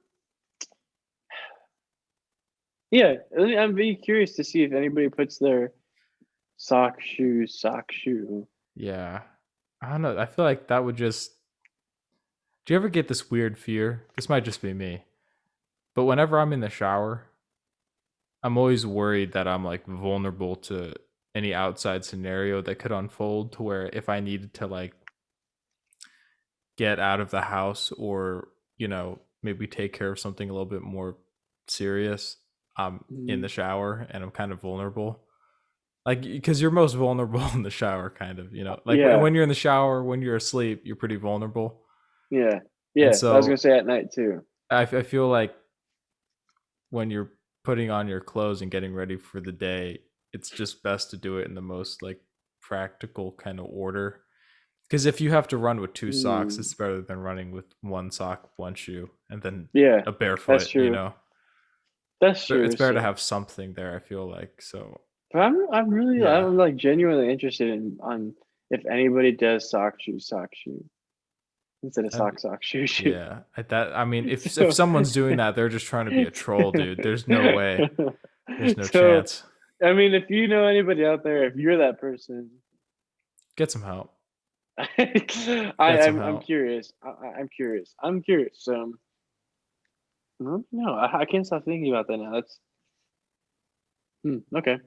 Yeah, I'm very curious to see if anybody puts their sock, shoe. Yeah. I don't know. I feel like that would just... Do you ever get this weird fear? This might just be me. But whenever I'm in the shower, I'm always worried that I'm like vulnerable to any outside scenario that could unfold, to where if I needed to like get out of the house or, you know, maybe take care of something a little bit more serious, I'm in the shower and I'm kind of vulnerable. Like, because you're most vulnerable in the shower, kind of, you know, like when you're in the shower, when you're asleep, you're pretty vulnerable. Yeah. So I was gonna say at night too. I feel like when you're putting on your clothes and getting ready for the day, it's just best to do it in the most like practical kind of order. Because if you have to run with two socks, it's better than running with one sock, one shoe, and then a barefoot. That's true. You know, that's true. It's better to have something there, I feel like. So, but I'm really I'm like genuinely interested on if anybody does sock shoe instead of sock shoe. Yeah, I mean, if someone's doing that, they're just trying to be a troll, dude. There's no way. There's no chance. I mean, if you know anybody out there, if you're that person, Get some help. I'm curious. I'm curious. I'm curious. So, no, I can't stop thinking about that now. That's okay.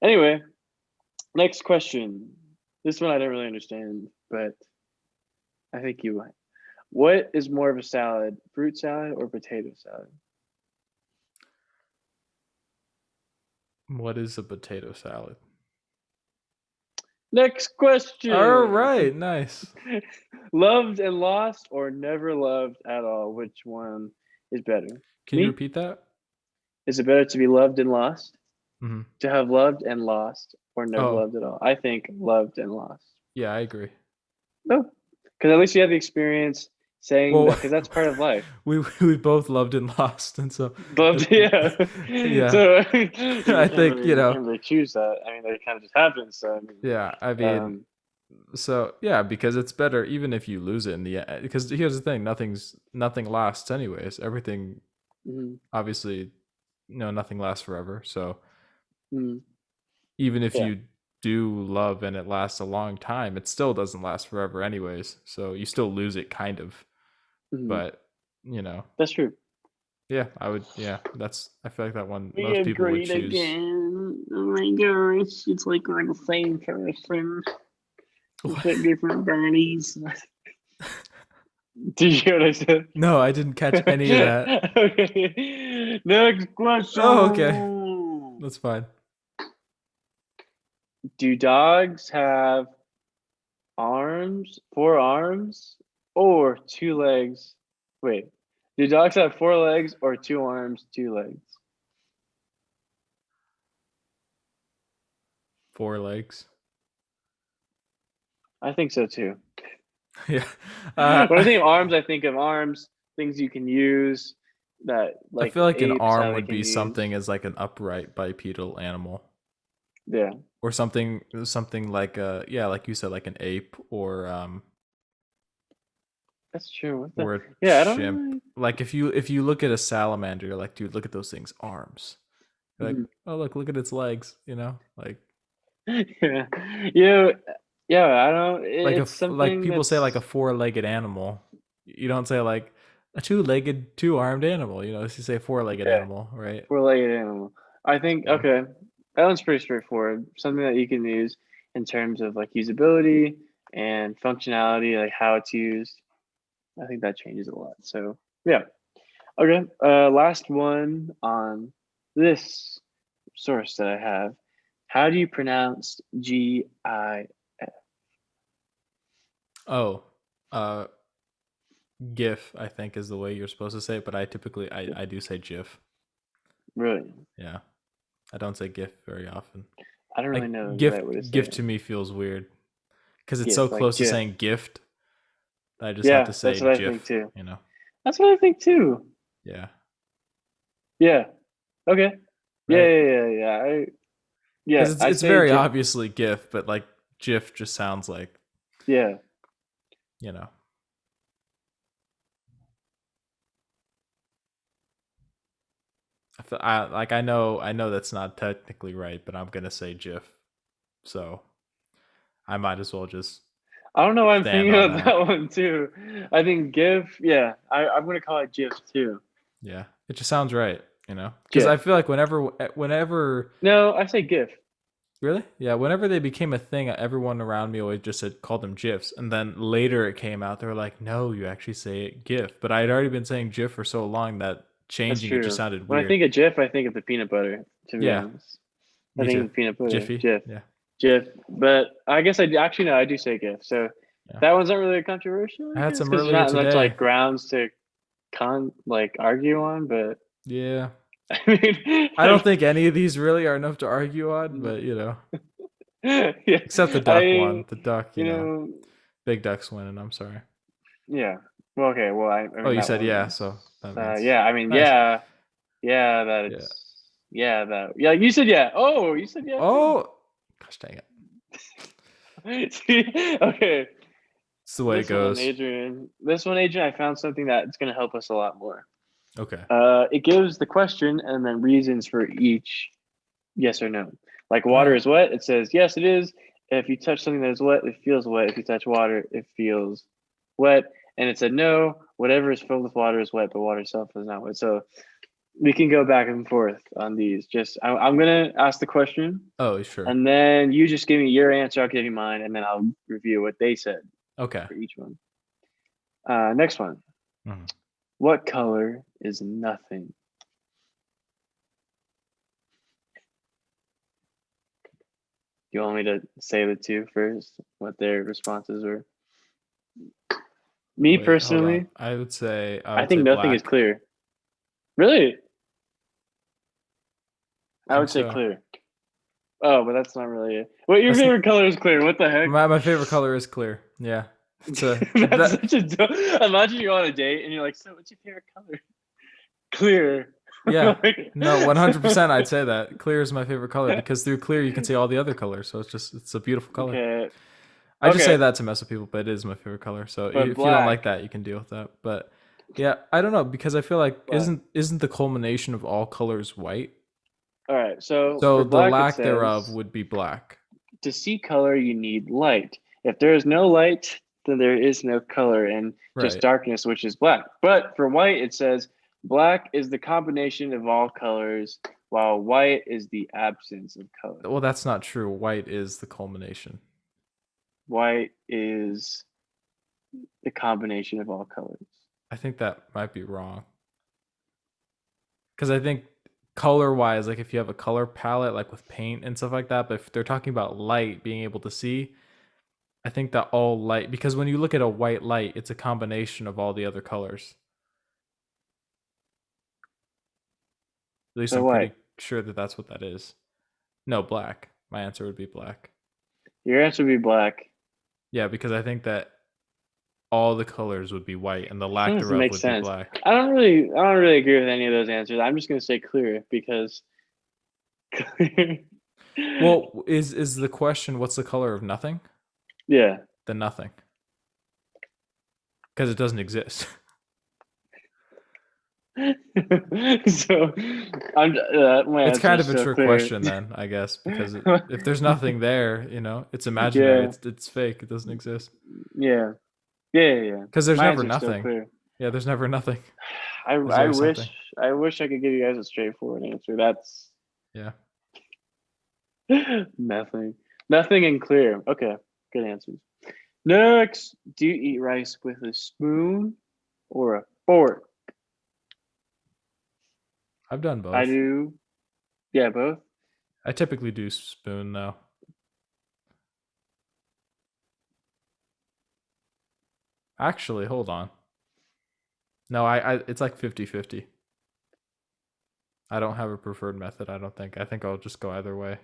Anyway, next question. This one I don't really understand, but I think you might. What is more of a salad, fruit salad or potato salad? What is a potato salad? Next question. All right, nice. Loved and lost or never loved at all? Which one is better? Can you repeat that? Is it better to be loved and lost? Mm-hmm. To have loved and lost or never loved at all? I think loved and lost. Yeah, I agree. No, because at least you have the experience saying that, because that's part of life. We both loved and lost, and so loved, yeah. So I think really, can't really choose that. I mean, that kind of just happens. So I mean, yeah, I mean, so yeah, because it's better even if you lose it in the end. Because here's the thing: nothing lasts, anyways. Everything, obviously, nothing lasts forever. So even if you do love and it lasts a long time, it still doesn't last forever, anyways. So you still lose it, kind of. But that's true. Yeah, I would. Yeah, I feel like that one most people would choose. Again. Oh my gosh, it's like we're the same person. What? Different bodies. Did you hear what I said? No, I didn't catch any of that. Okay. Next question. Oh, okay. That's fine. Do dogs have arms, 4 arms, or 2 legs? Wait. Do dogs have 4 legs or 2 arms, 2 legs? 4 legs. I think so too. Yeah. When I think of arms, I think of arms, things you can use that like I feel like an arm would be use. something as like an upright bipedal animal. Yeah. Or something like like you said, like an ape or That's true. Or a I chimp. don't know. Like if you look at a salamander, you're like, dude, look at those things' arms. You're like, oh look at its legs, like yeah. I don't. It's like people say like a 4-legged animal. You don't say like a 2-legged, 2-armed animal. You say 4-legged animal, right? 4-legged animal. I think okay. That one's pretty straightforward. Something that you can use in terms of like usability and functionality, like how it's used. I think that changes a lot. So yeah. Okay. Last one on this source that I have. How do you pronounce GIF? Oh, GIF, I think is the way you're supposed to say it, but I typically I do say GIF. Really? Yeah. I don't say GIF very often. I don't really know. GIF to me feels weird because it's so close to saying gift. I just have to say that's what GIF, I think too. That's what I think too. Yeah. Yeah. Okay. Right? Yeah. Because it's very GIF. Obviously GIF, but like GIF just sounds like I know that's not technically right, but I'm gonna say GIF, so I might as well just. I don't know why I'm thinking about that one too. I think GIF. Yeah, I'm gonna call it GIF too. Yeah, it just sounds right, because I feel like whenever. No, I say GIF. Really? Yeah. Whenever they became a thing, everyone around me always just called them GIFs, and then later it came out they were like, "No, you actually say it GIF." But I had already been saying GIF for so long that changing it just sounded weird. When I think of GIF, I think of the peanut butter. To be honest, I think of peanut butter. Jiffy. GIF. Yeah. GIF. But I guess I do say GIF. So that one's not really controversial. I had some earlier today. Not much grounds to argue on, but yeah. I mean, I don't think any of these really are enough to argue on, but except the duck one. The duck, big duck's winning. I'm sorry. Yeah. Well, okay. Well, I mean, you said yeah, so that means I mean, nice. That it's that you said yeah. Oh, you said yeah. Oh, too. Gosh dang it. Okay. It's the way it goes. This one, Adrian, I found something that's going to help us a lot more. Okay. It gives the question and then reasons for each Yes or no? Like water is wet. It says yes, it is. If you touch something that is wet, it feels wet. If you touch water, it feels wet. And it said no. Whatever is filled with water is wet, but water itself is not wet. So we can go back and forth on these. I'm gonna ask the question. Oh, sure. And then you just give me your answer. I'll give you mine, and then I'll review what they said. Okay. For each one. Next one. Mm-hmm. What color is nothing? You want me to say the two first? What their responses were? Me personally, I would say I think nothing is clear. Really? I would say clear. Oh, but that's not really it. What your favorite color is clear? What the heck? My favorite color is clear. Yeah. That's such a dumb. Imagine you're on a date and you're like, so what's your favorite color? Clear. Yeah. No, 100% I'd say that. Clear is my favorite color because through clear you can see all the other colors. So it's a beautiful color. Okay. I just say that to mess with people, but it is my favorite color. So if you don't like that, you can deal with that. But yeah, I don't know, because I feel like isn't the culmination of all colors white? All right. So the lack thereof would be black. To see color, you need light. If there is no light, then there is no color, and just darkness, which is black. But for white, it says black is the combination of all colors, while white is the absence of color. Well, that's not true. White is the culmination. White is the combination of all colors. I think that might be wrong. Because I think color-wise, like if you have a color palette, like with paint and stuff like that, but if they're talking about light, being able to see, I think that all light, because when you look at a white light, it's a combination of all the other colors. At least I'm pretty sure that that's what that is. No, black. My answer would be black. Your answer would be black. Yeah, because I think that all the colors would be white and the lack thereof would be black. I don't really agree with any of those answers. I'm just gonna say clear because Well, is the question what's the color of nothing? Yeah. Then nothing. Because it doesn't exist. So it's kind of a trick question then, I guess, because if there's nothing there, it's imaginary. It's fake. It doesn't exist. Yeah. Because there's never nothing. Yeah, there's never nothing. I wish I could give you guys a straightforward answer. That's nothing and clear. Okay, good answers. Next, do you eat rice with a spoon or a fork? I've done both. I do. Yeah, both. I typically do spoon though. Actually, hold on. No, it's like 50-50. I don't have a preferred method, I don't think. I think I'll just go either way.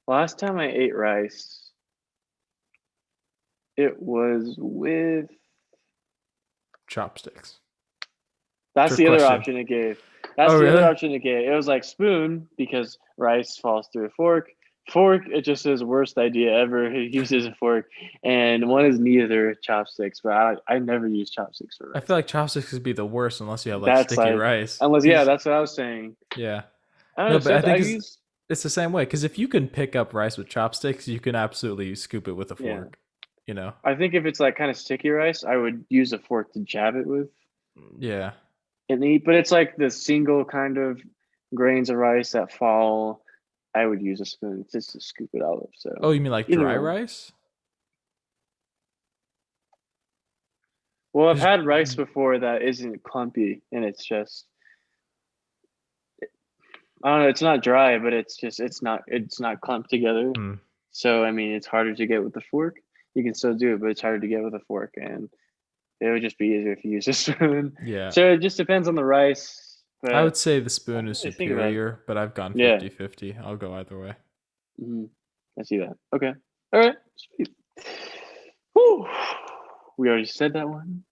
Last time I ate rice, it was with chopsticks. That's the other option it gave. Other option it gave. It was like spoon because rice falls through a fork. Fork, it just says worst idea ever. Who uses a fork? And one is neither chopsticks, but I never use chopsticks for rice. I feel like chopsticks would be the worst unless you have sticky rice. That's what I was saying. Yeah. But I think it's the same way, because if you can pick up rice with chopsticks, you can absolutely scoop it with a fork. I think if it's like kind of sticky rice, I would use a fork to jab it with. Yeah. And eat, but it's like the single kind of grains of rice that fall. I would use a spoon just to scoop it out of. So. Oh, you mean like dry rice? Well, I've had rice before that isn't clumpy, and it's just. I don't know. It's not dry, but it's not clumped together. So I mean, it's harder to get with the fork. You can still do it, but it's harder to get with a fork, and it would just be easier if you use a spoon. Yeah. So it just depends on the rice. But I would say the spoon is superior, but I've gone 50-50. I'll go either way. I see that. Okay. All right. Sweet. Whew. We already said that one.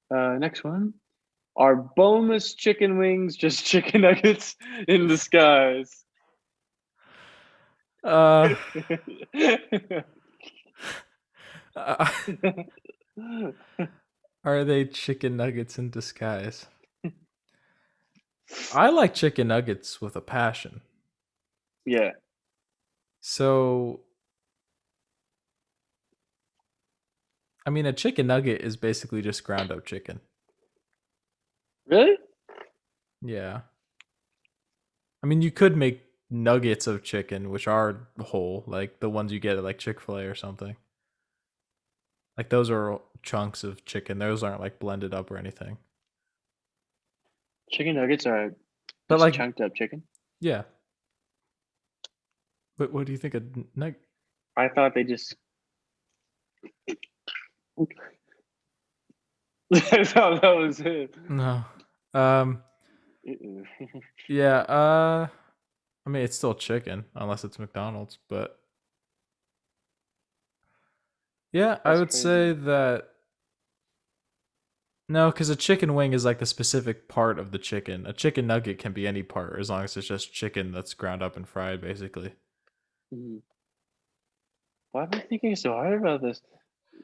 Next one. Are boneless chicken wings just chicken nuggets in disguise? Are they chicken nuggets in disguise? I like chicken nuggets with a passion. Yeah. So, I mean, a chicken nugget is basically just ground up chicken. Really? Yeah. I mean, you could make nuggets of chicken, which are whole, like the ones you get at like Chick-fil-A or something. Like those are chunks of chicken. Those aren't like blended up or anything. Chicken nuggets are But just like, chunked up chicken? yeah. But what do you think of nugget? I thought they just. I thought that was it. No. Um. Yeah. I mean, it's still chicken unless it's McDonald's. But yeah, I That's would say crazy. that no, because a chicken wing is like the specific part of the chicken. A chicken nugget can be any part as long as it's just chicken that's ground up and fried, basically. Mhm. Why am I thinking so hard about this?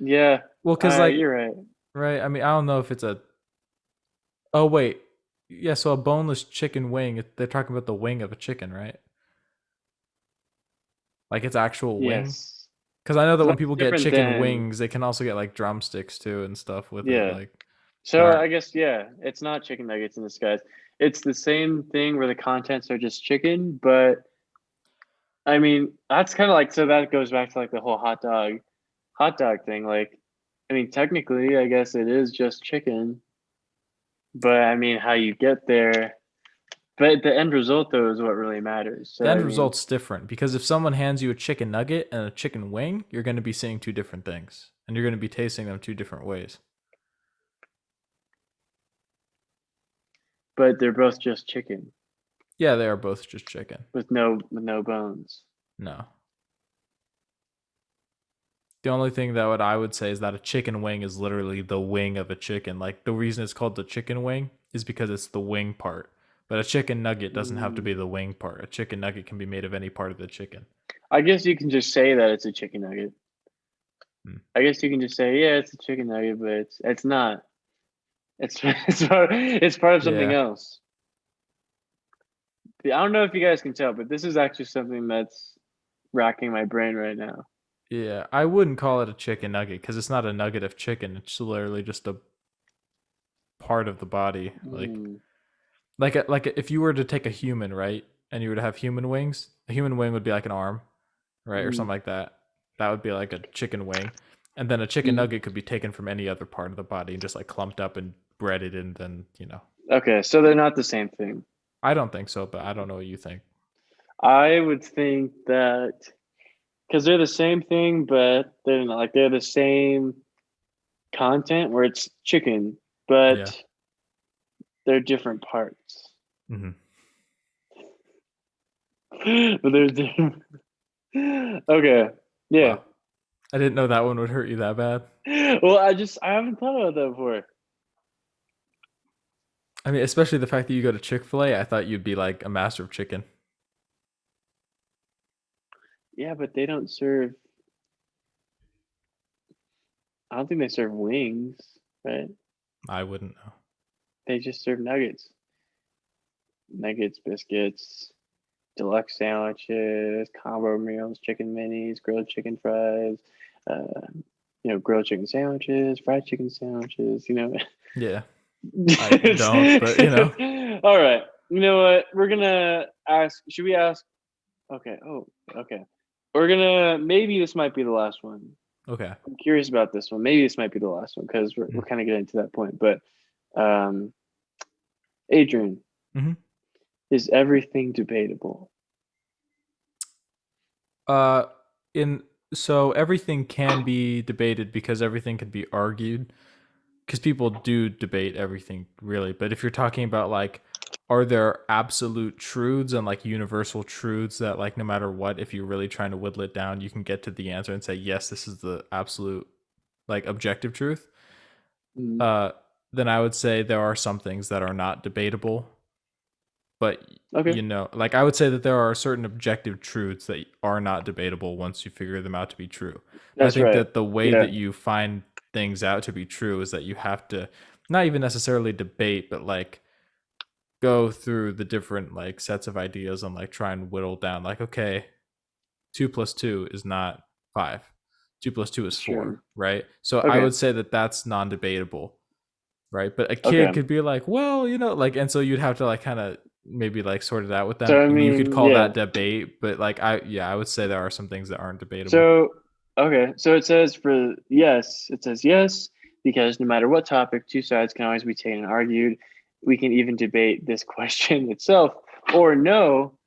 Yeah, Well, because like, you're right. right? I mean, I don't know if it's a. Oh wait, yeah. So a boneless chicken wing. They're talking about the wing of a chicken, right? Like its actual wing. Yes. Because I know that So when that's people get different chicken than, wings, they can also get like drumsticks too and stuff with it. yeah. Like that So aren't. I guess, yeah, it's not chicken nuggets in disguise. It's the same thing where the contents are just chicken, but I mean, that's kind of like, so that goes back to like the whole hot dog thing. Like, I mean, technically, I guess it is just chicken, but I mean, how you get there, but the end result though is what really matters. The So, end I mean, result's different because if someone hands you a chicken nugget and a chicken wing, you're going to be seeing two different things, and you're going to be tasting them two different ways. but they're both just chicken Yeah, they are both just chicken. with no bones. No. The only thing that I would say is that a chicken wing is literally the wing of a chicken. Like the reason it's called the chicken wing is because it's the wing part. But a chicken nugget doesn't have to Mm. be the wing part. A chicken nugget can be made of any part of the chicken. I guess you can just say that it's a chicken nugget. Hmm. I guess you can just say, yeah, it's a chicken nugget, but it's not. It's it's part of something Yeah. else. I don't know if you guys can tell, but this is actually something that's racking my brain right now. Yeah. I wouldn't call it a chicken nugget because it's not a nugget of chicken. It's literally just a part of the body. Mm. Like if you were to take a human, right? And you were to have human wings, a human wing would be like an arm, right? Or Mm. something like that. That would be like a chicken wing. And then a chicken Mm. nugget could be taken from any other part of the body and just like clumped up and breaded and then, Okay, so they're not the same thing. I don't think so, but I don't know what you think. I would think that because they're the same thing, but they're not, like they're the same content where it's chicken, Yeah. but they're different parts. Mm-hmm. But there's different. Okay, yeah. Wow. I didn't know that one would hurt you that bad. Well, I haven't thought about that before. I mean, especially the fact that you go to Chick-fil-A, I thought you'd be like a master of chicken. Yeah, but they don't serve. I don't think they serve wings, right? I wouldn't know. They just serve nuggets, biscuits, deluxe sandwiches, combo meals, chicken minis, grilled chicken fries, uh, grilled chicken sandwiches, fried chicken sandwiches. Yeah. I don't, but All right. You know what? We're gonna ask. Should we ask? Okay. Oh, okay. We're gonna. Maybe this might be the last one. Okay. I'm curious about this one. Maybe this might be the last one because we're kind of getting to that point. But, um, Adrian, Mm-hmm. is everything debatable? Uh, in so everything can be debated because everything can be argued because people do debate everything really. But if you're talking about like, are there absolute truths and like universal truths that like no matter what, if you're really trying to whittle it down, you can get to the answer and say yes, this is the absolute like objective truth. Mm, Uh, then I would say there are some things that are not debatable, but okay, like I would say that there are certain objective truths that are not debatable once you figure them out to be true. But I that's think right. that the way Yeah. that you find things out to be true is that you have to not even necessarily debate, but like go through the different like sets of ideas and like try and whittle down like, okay, 2 plus 2 is not 5. 2 plus 2 is 4, Sure. right? So I Okay. would say that that's non-debatable, right? But a Okay. kid could be like, well, like, and so you'd have to like kind of maybe like sort it out with them. So I And you could mean, call yeah. that debate, but like I would say there are some things that aren't debatable. So okay. So it says for yes, it says yes because no matter what topic, two sides can always be taken and argued. We can even debate this question itself, or no,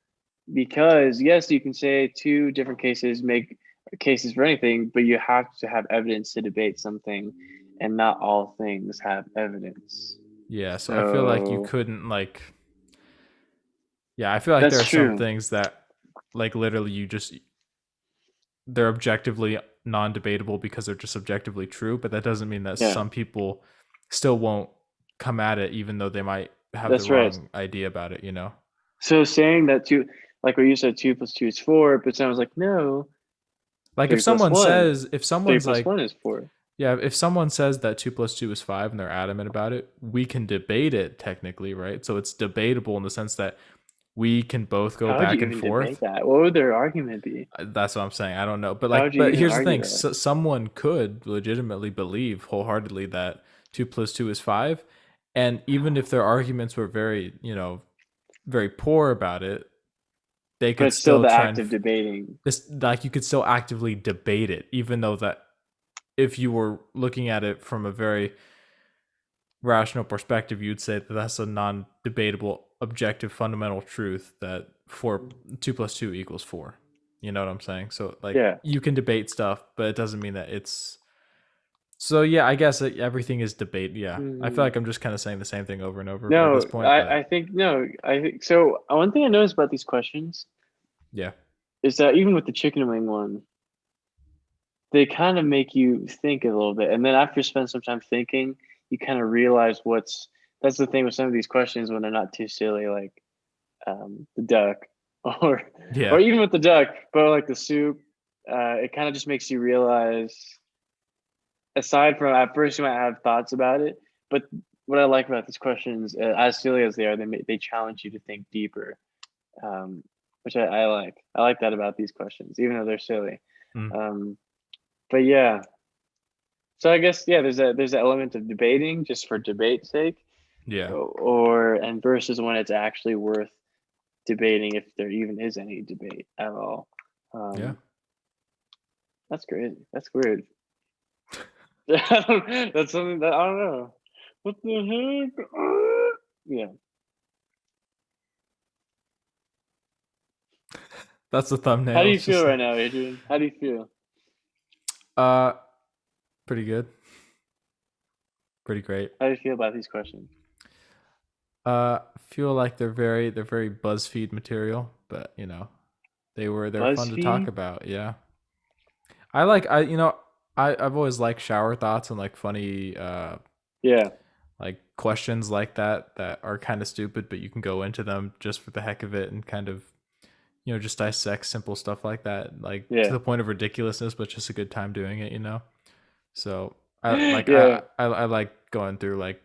because yes, you can say two different cases make cases for anything, but you have to have evidence to debate something, and not all things have evidence. Yeah, so I feel like you couldn't like I feel like there are some things that like literally they're objectively non-debatable because they're just objectively true, but that doesn't mean that some people still won't come at it even though they might have the wrong idea about it, So saying that two, like what you said, 2 plus 2 is 4, but someone's like, no, like if someone's like 1 is 4. Yeah, if someone says that 2 plus 2 is 5 and they're adamant about it, we can debate it technically, right? So it's debatable in the sense that we can both go back and forth. Debate that? What would their argument be? That's what I'm saying. I don't know, but like, but here's the thing: someone could legitimately believe wholeheartedly that 2 plus 2 is 5, and even if their arguments were very, very poor about it, they could still the try act of debating. This like you could still actively debate it, even though that if you were looking at it from a very rational perspective, you'd say that that's a non-debatable, objective, fundamental truth that 2 plus 2 equals 4. You know what I'm saying? So like, you can debate stuff, but it doesn't mean that it's. So yeah, I guess everything is debate. Yeah, I feel like I'm just kind of saying the same thing over and over at this point. I think so. One thing I noticed about these questions, is that even with the chicken wing one, they kind of make you think a little bit, and then after you spend some time thinking, you kind of realize that's the thing with some of these questions when they're not too silly, like the duck, or even with the duck, but like the soup, it kind of just makes you realize. Aside from at first you might have thoughts about it, but what I like about these questions, as silly as they are, they challenge you to think deeper, which I like. I like that about these questions, even though they're silly. But yeah, so I guess there's an element of debating just for debate's sake, and versus when it's actually worth debating, if there even is any debate at all. That's crazy. That's weird. That's something that I don't know. What the heck? Yeah. That's the thumbnail. How do you feel right now, Adrian? How do you feel? Pretty good. Pretty great. How do you feel about these questions? Feel like they're very BuzzFeed material, but they're fun to talk about. Yeah. I've always liked shower thoughts and like funny like questions like that are kind of stupid, but you can go into them just for the heck of it and kind of just dissect simple stuff like that, like to the point of ridiculousness, but just a good time doing it, So I like going through like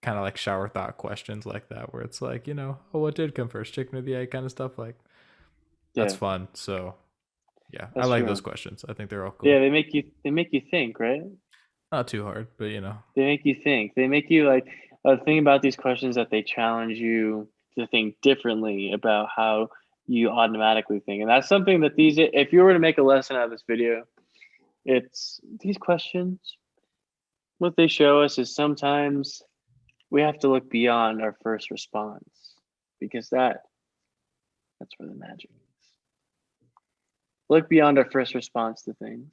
kind of like shower thought questions like that, where it's like, what did come first, chicken or the egg, kind of stuff. Like that's fun. So yeah, I like those questions. I think they're all cool. Yeah, they make you think, right? Not too hard, but they make you think. They make you like the thing about these questions that they challenge you to think differently about how you automatically think, and that's something that if you were to make a lesson out of this video, it's these questions. What they show us is sometimes we have to look beyond our first response, because that's where the magic is. Look beyond our first response to things,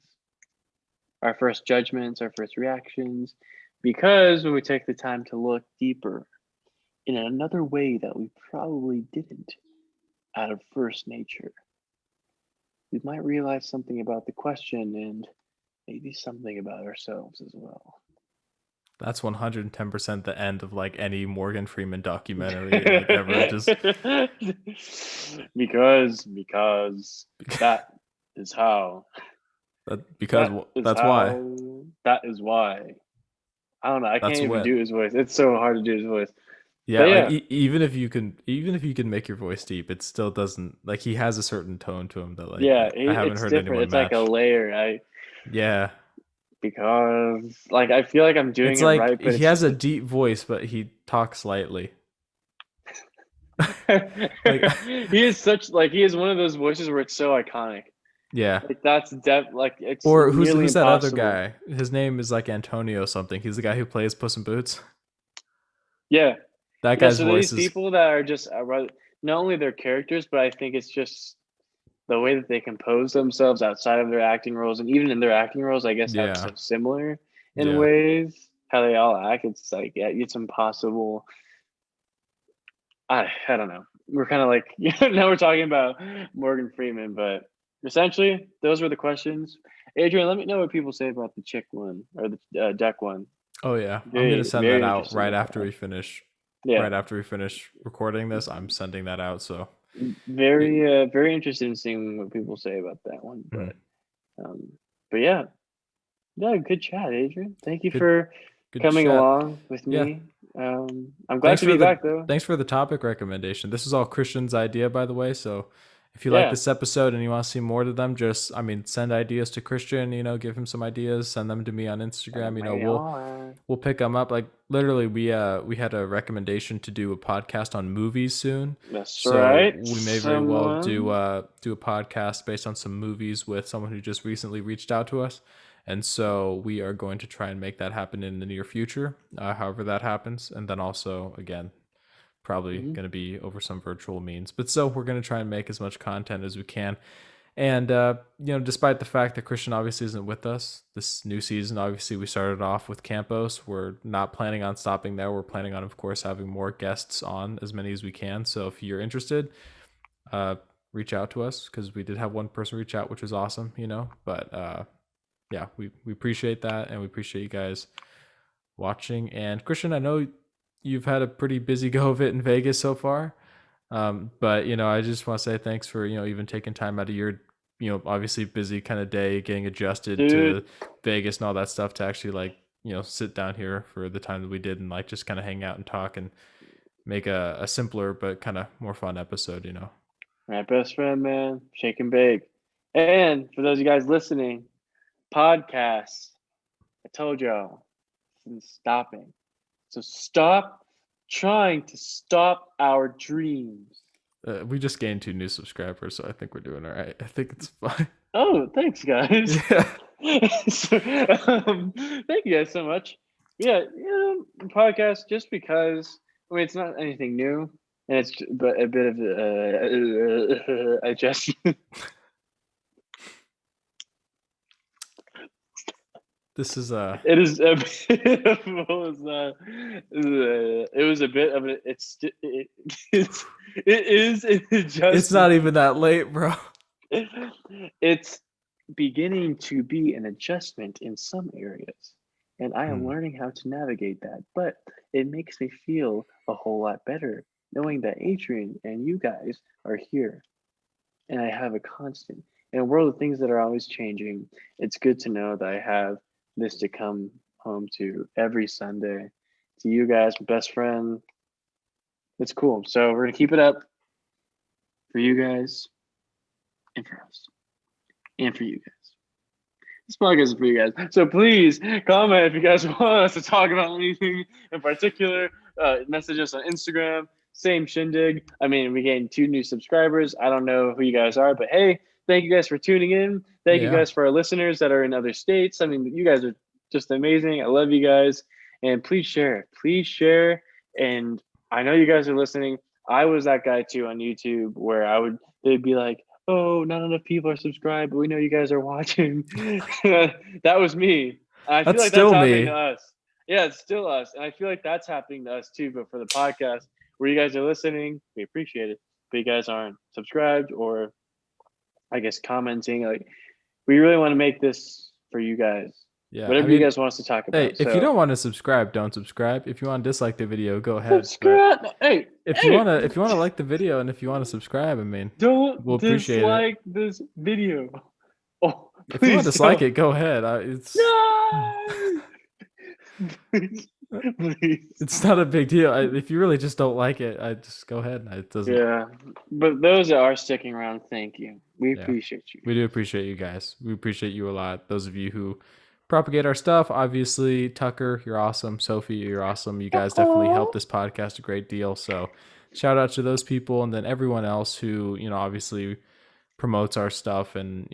our first judgments, our first reactions, because when we take the time to look deeper in another way that we probably didn't out of first nature, we might realize something about the question and maybe something about ourselves as well. That's 110% the end of like any Morgan Freeman documentary like ever. Just because that is how. That's why. That is why. I don't know. I can't even do his voice. It's so hard to do his voice. Yeah, like even if you can make your voice deep, it still doesn't, like, he has a certain tone to him that, like, I haven't heard different. anyone It's match. like a layer. Yeah. Because like I feel like I'm doing It's it like right, but he has a deep voice, but he talks lightly. Like, he is one of those voices where it's so iconic. yeah. Like like it's Or nearly who's that other impossible. guy? His name is like Antonio something. He's the guy who plays Puss in Boots. Yeah. That Yeah, guy's so voice these is, people that are just not only their characters, but I think it's just the way that they compose themselves outside of their acting roles, and even in their acting roles, I guess have yeah. so similar in Yeah. ways how they all act. It's like it's impossible. I don't know. We're kind of like now we're talking about Morgan Freeman, but essentially those were the questions. Adrian, let me know what people say about the chick one or the deck one. Oh yeah. I'm gonna Very send that out interested right with after that. we finish. Yeah, Right after we finish recording this, I'm sending that out. So very interested in seeing what people say about that one. mhm. Um, but yeah, good chat, Adrian. Thank you good for good coming chat. along with Yeah. me. I'm glad to be back though. Thanks for the topic recommendation. This is all Christian's idea, by the way. So if you like Yeah, this episode and you want to see more to them, just, I mean, send ideas to Christian. Give him some ideas. Send them to me on Instagram. We'll pick them up. Like, literally, we had a recommendation to do a podcast on movies soon. that's So right. we may very well do a podcast based on some movies with someone who just recently reached out to us. And so we are going to try and make that happen in the near future, however that happens. And then also, again, probably going to be over some virtual means. But so we're going to try and make as much content as we can. And, despite the fact that Christian obviously isn't with us this new season, obviously we started off with Campos. We're not planning on stopping there. We're planning on, of course, having more guests on, as many as we can. So if you're interested, reach out to us, because we did have one person reach out, which was awesome, but yeah, we appreciate that, and we appreciate you guys watching. And Christian, I know you've had a pretty busy go of it in Vegas so far, but I just want to say thanks for even taking time out of your obviously busy kind of day, getting adjusted to Vegas and all that stuff, to actually, like, sit down here for the time that we did and, like, just kind of hang out and talk and make a simpler but kind of more fun episode. My best friend, man, shake and bake. And for those of you guys listening, podcasts, I told y'all, it's stopping. So stop trying to stop our dreams. We just gained 2 new subscribers, so I think we're doing all right. I think it's fine. Oh, thanks, guys. Yeah. So, thank you guys so much. Yeah, podcast, just because, I mean, it's not anything new, and it's but a bit of adjustment. This is It is a bit of it was a bit of it is an adjustment. It's not even that late, bro. It's beginning to be an adjustment in some areas, and I am learning how to navigate that, but it makes me feel a whole lot better knowing that Adrian and you guys are here, and I have a constant. In a world of things that are always changing, it's good to know that I have this to come home to every Sunday. To you guys, my best friend. It's cool. So we're gonna keep it up for you guys and for us and for you guys. This podcast is for you guys. So please comment if you guys want us to talk about anything in particular. Message us on Instagram. Same shindig. I mean, we gained 2 new subscribers. I don't know who you guys are, but hey, thank you guys for tuning in. Thank you guys for our listeners that are in other states. I mean, you guys are just amazing. I love you guys. And please share. Please share. And I know you guys are listening. I was that guy too on YouTube where they'd be like, oh, not enough people are subscribed, but we know you guys are watching. That was me. I feel like that's happening to us. Yeah, it's still us. And I feel like that's happening to us too. But for the podcast, where you guys are listening, we appreciate it. But you guys aren't subscribed or, I guess, commenting. Like, we really want to make this for you guys. Yeah, whatever you guys want us to talk about. Hey, if you don't want to subscribe, don't subscribe. If you want to dislike the video, go ahead. Subscribe. Hey, if you want to like the video, and if you want to subscribe, I mean, we'll appreciate dislike this video. Oh, if you want to dislike it, go ahead. No. Please. Please. It's not a big deal. If you really just don't like it, I just go ahead. It doesn't. Yeah, but those that are sticking around, thank you. We appreciate you. We do appreciate you guys. We appreciate you a lot. Those of you who propagate our stuff, obviously, Tucker, you're awesome. Sophie, you're awesome. You guys definitely help this podcast a great deal. So shout out to those people, and then everyone else who, obviously promotes our stuff and,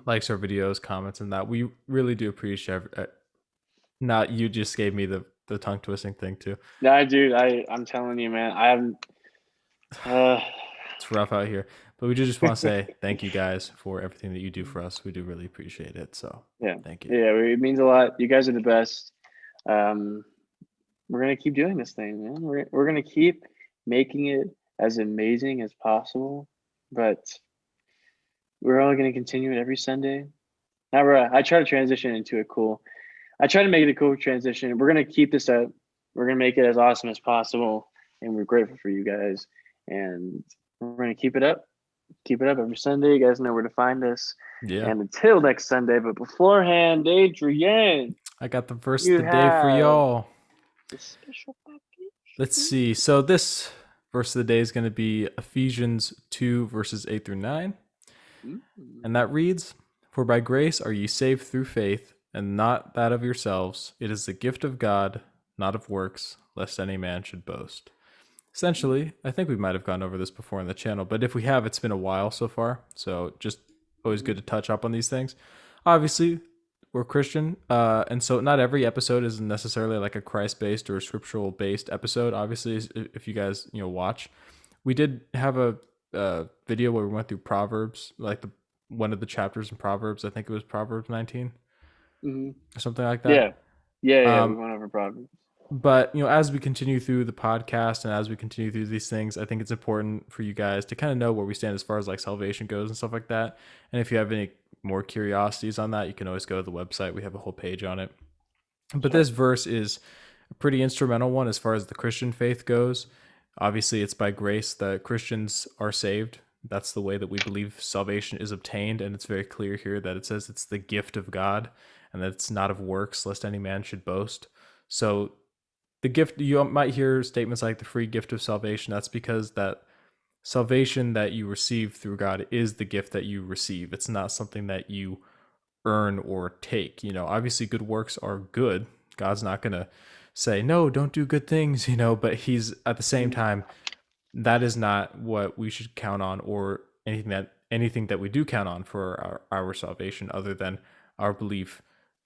likes our videos, comments, and that. We really do appreciate it. Not you just gave me the tongue twisting thing too. Yeah, dude, I'm telling you, man, I haven't. It's rough out here, but we just want to say thank you guys for everything that you do for us. We do really appreciate it. So yeah, thank you. Yeah, it means a lot. You guys are the best. We're gonna keep doing this thing, man. We're gonna keep making it as amazing as possible, but we're only gonna continue it every Sunday. I try to transition into a cool. I try to make it a cool transition. We're gonna keep this up. We're gonna make it as awesome as possible, and we're grateful for you guys. And we're gonna keep it up. Keep it up every Sunday. You guys know where to find us. Yeah. And until next Sunday, but beforehand, Adrian, I got the verse of the day for y'all. The special package. Let's see. So this verse of the day is going to be Ephesians 2 verses 8 through 9. And that reads, "For by grace are ye saved through faith, and not that of yourselves. It is the gift of God, not of works, lest any man should boast." Essentially, I think we might have gone over this before on the channel, but if we have, it's been a while so far. So just always good to touch up on these things. Obviously, we're Christian, and so not every episode is necessarily like a Christ-based or scriptural-based episode. Obviously, if you guys watch, we did have a video where we went through Proverbs, like one of the chapters in Proverbs. I think it was Proverbs 19, or something like that. Yeah. We went over Proverbs. But as we continue through the podcast and as we continue through these things, I think it's important for you guys to kind of know where we stand as far as like salvation goes and stuff like that. And if you have any more curiosities on that, you can always go to the website. We have a whole page on it. But this verse is a pretty instrumental one as far as the Christian faith goes. Obviously, it's by grace that Christians are saved. That's the way that we believe salvation is obtained. And it's very clear here that it says it's the gift of God and that it's not of works, lest any man should boast. So the gift, you might hear statements like the free gift of salvation. That's because that salvation that you receive through God is the gift that you receive. It's not something that you earn or take. Obviously good works are good. God's not going to say, no, don't do good things, but he's at the same time, that is not what we should count on or anything that we do count on for our salvation, other than our belief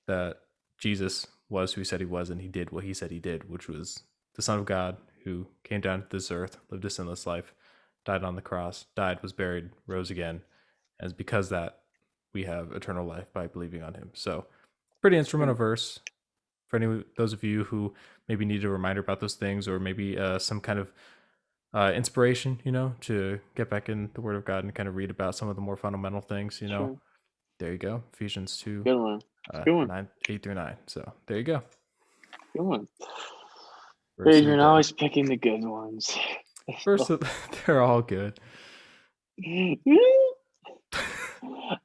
that Jesus was who he said he was, and he did what he said he did, which was the Son of God who came down to this earth, lived a sinless life, died on the cross, died, was buried, rose again. And it's because that we have eternal life by believing on him. So pretty instrumental verse for those of you who maybe need a reminder about those things, or maybe some kind of inspiration, to get back in the Word of God and kind of read about some of the more fundamental things, Sure. There you go. Ephesians 2. Good one. 8 through 9. So there you go. Good one. Adrian always picking the good ones. First, they're all good.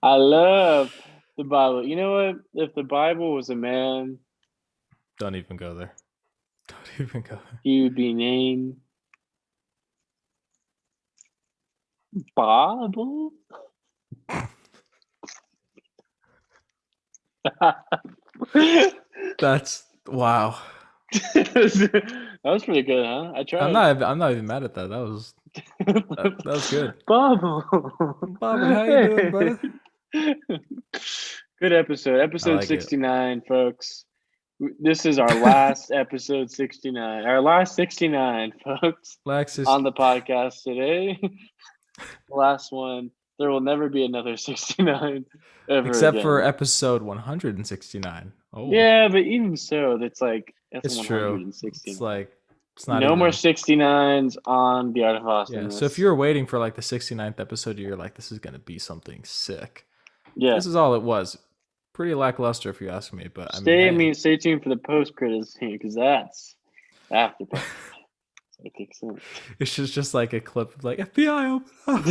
I love the Bible. You know what? If the Bible was a man, don't even go there. Don't even go there. He would be named Bible. That's wow. That was pretty good, huh? I tried. I'm not even mad at that. That was good. Bobble, how you doing, brother? Good episode. Episode 69, folks. This is our last episode 69. Our last 69, folks. On the podcast today. Last one. There will never be another 69 ever except again. for episode 169. Oh. Yeah, but even so, that's like it's 169. True. It's like it's not no more 69s on the Art of Awesomeness. Yeah, so if you're waiting for like the 69th episode, you're like, this is gonna be something sick. Yeah. This is all it was. Pretty lackluster if you ask me, but stay tuned for the post credits scene, because that's after. It's just like a clip of like FBI open up.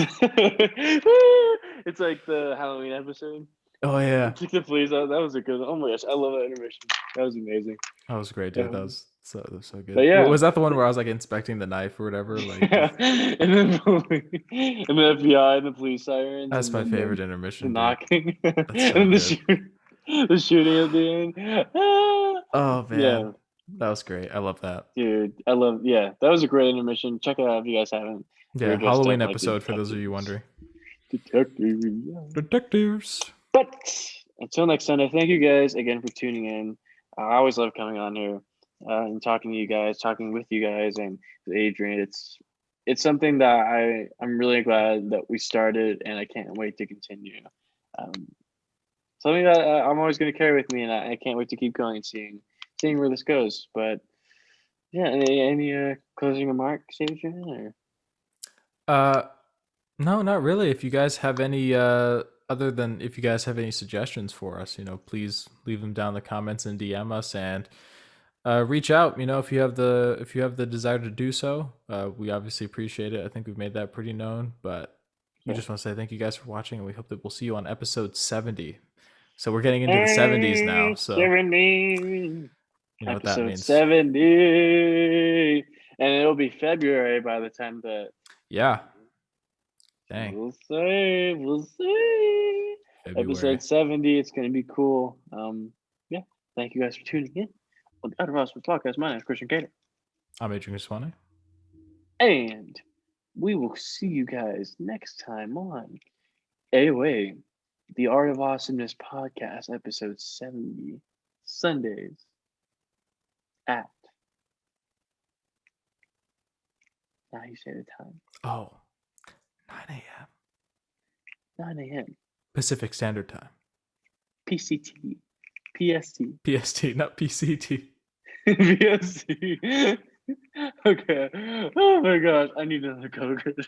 It's like the Halloween episode. Oh yeah, Kick the police out. That was a good. Oh my gosh, I love that intermission. That was amazing. that was great, dude. That was so But good. yeah, Was that the one where I was like inspecting the knife or whatever? Like, yeah. And then and the FBI and the police sirens, that's and my then favorite the intermission, dude. knocking, That's so and good. the shooting at the end. Oh Yeah, man, that was great. I love that. dude, I love. Yeah, that was a great intermission. Check it out if you guys haven't. Yeah, We're dressed Halloween up like episode for those of you wondering. detectives. Yeah. Detectives. But until next Sunday, thank you guys again for tuning in. I always love coming on here and talking to you guys, talking with you guys, and with Adrian. It's something that I'm really glad that we started, and I can't wait to continue. Um, something that I'm always going to carry with me, and I can't wait to keep going and seeing where this goes. But yeah, any closing remarks, Adrian? Or? No, not really. If you guys have any other than if you guys have any suggestions for us, please leave them down in the comments and DM us and reach out, if you have the desire to do so. We obviously appreciate it. I think we've made that pretty known, but we just want to say thank you guys for watching, and we hope that we'll see you on episode 70. So we're getting into the 70s now. So 70. You know what that Episode means. 70. And it'll be February by the time that. Yeah. Dang. We'll see. February. Episode 70. It's going to be cool. Yeah. Thank you guys for tuning in. On the Art of Awesomeness podcast, my name is Christian Caito. I'm Adrian Kiswani. And we will see you guys next time on AOA, the Art of Awesomeness podcast, episode 70, Sundays at. Now you say the time. Oh, 9 a.m. 9 a.m. Pacific Standard Time. PCT. PST. PST, not PCT. PST. Okay. Oh my gosh. I need another color grid.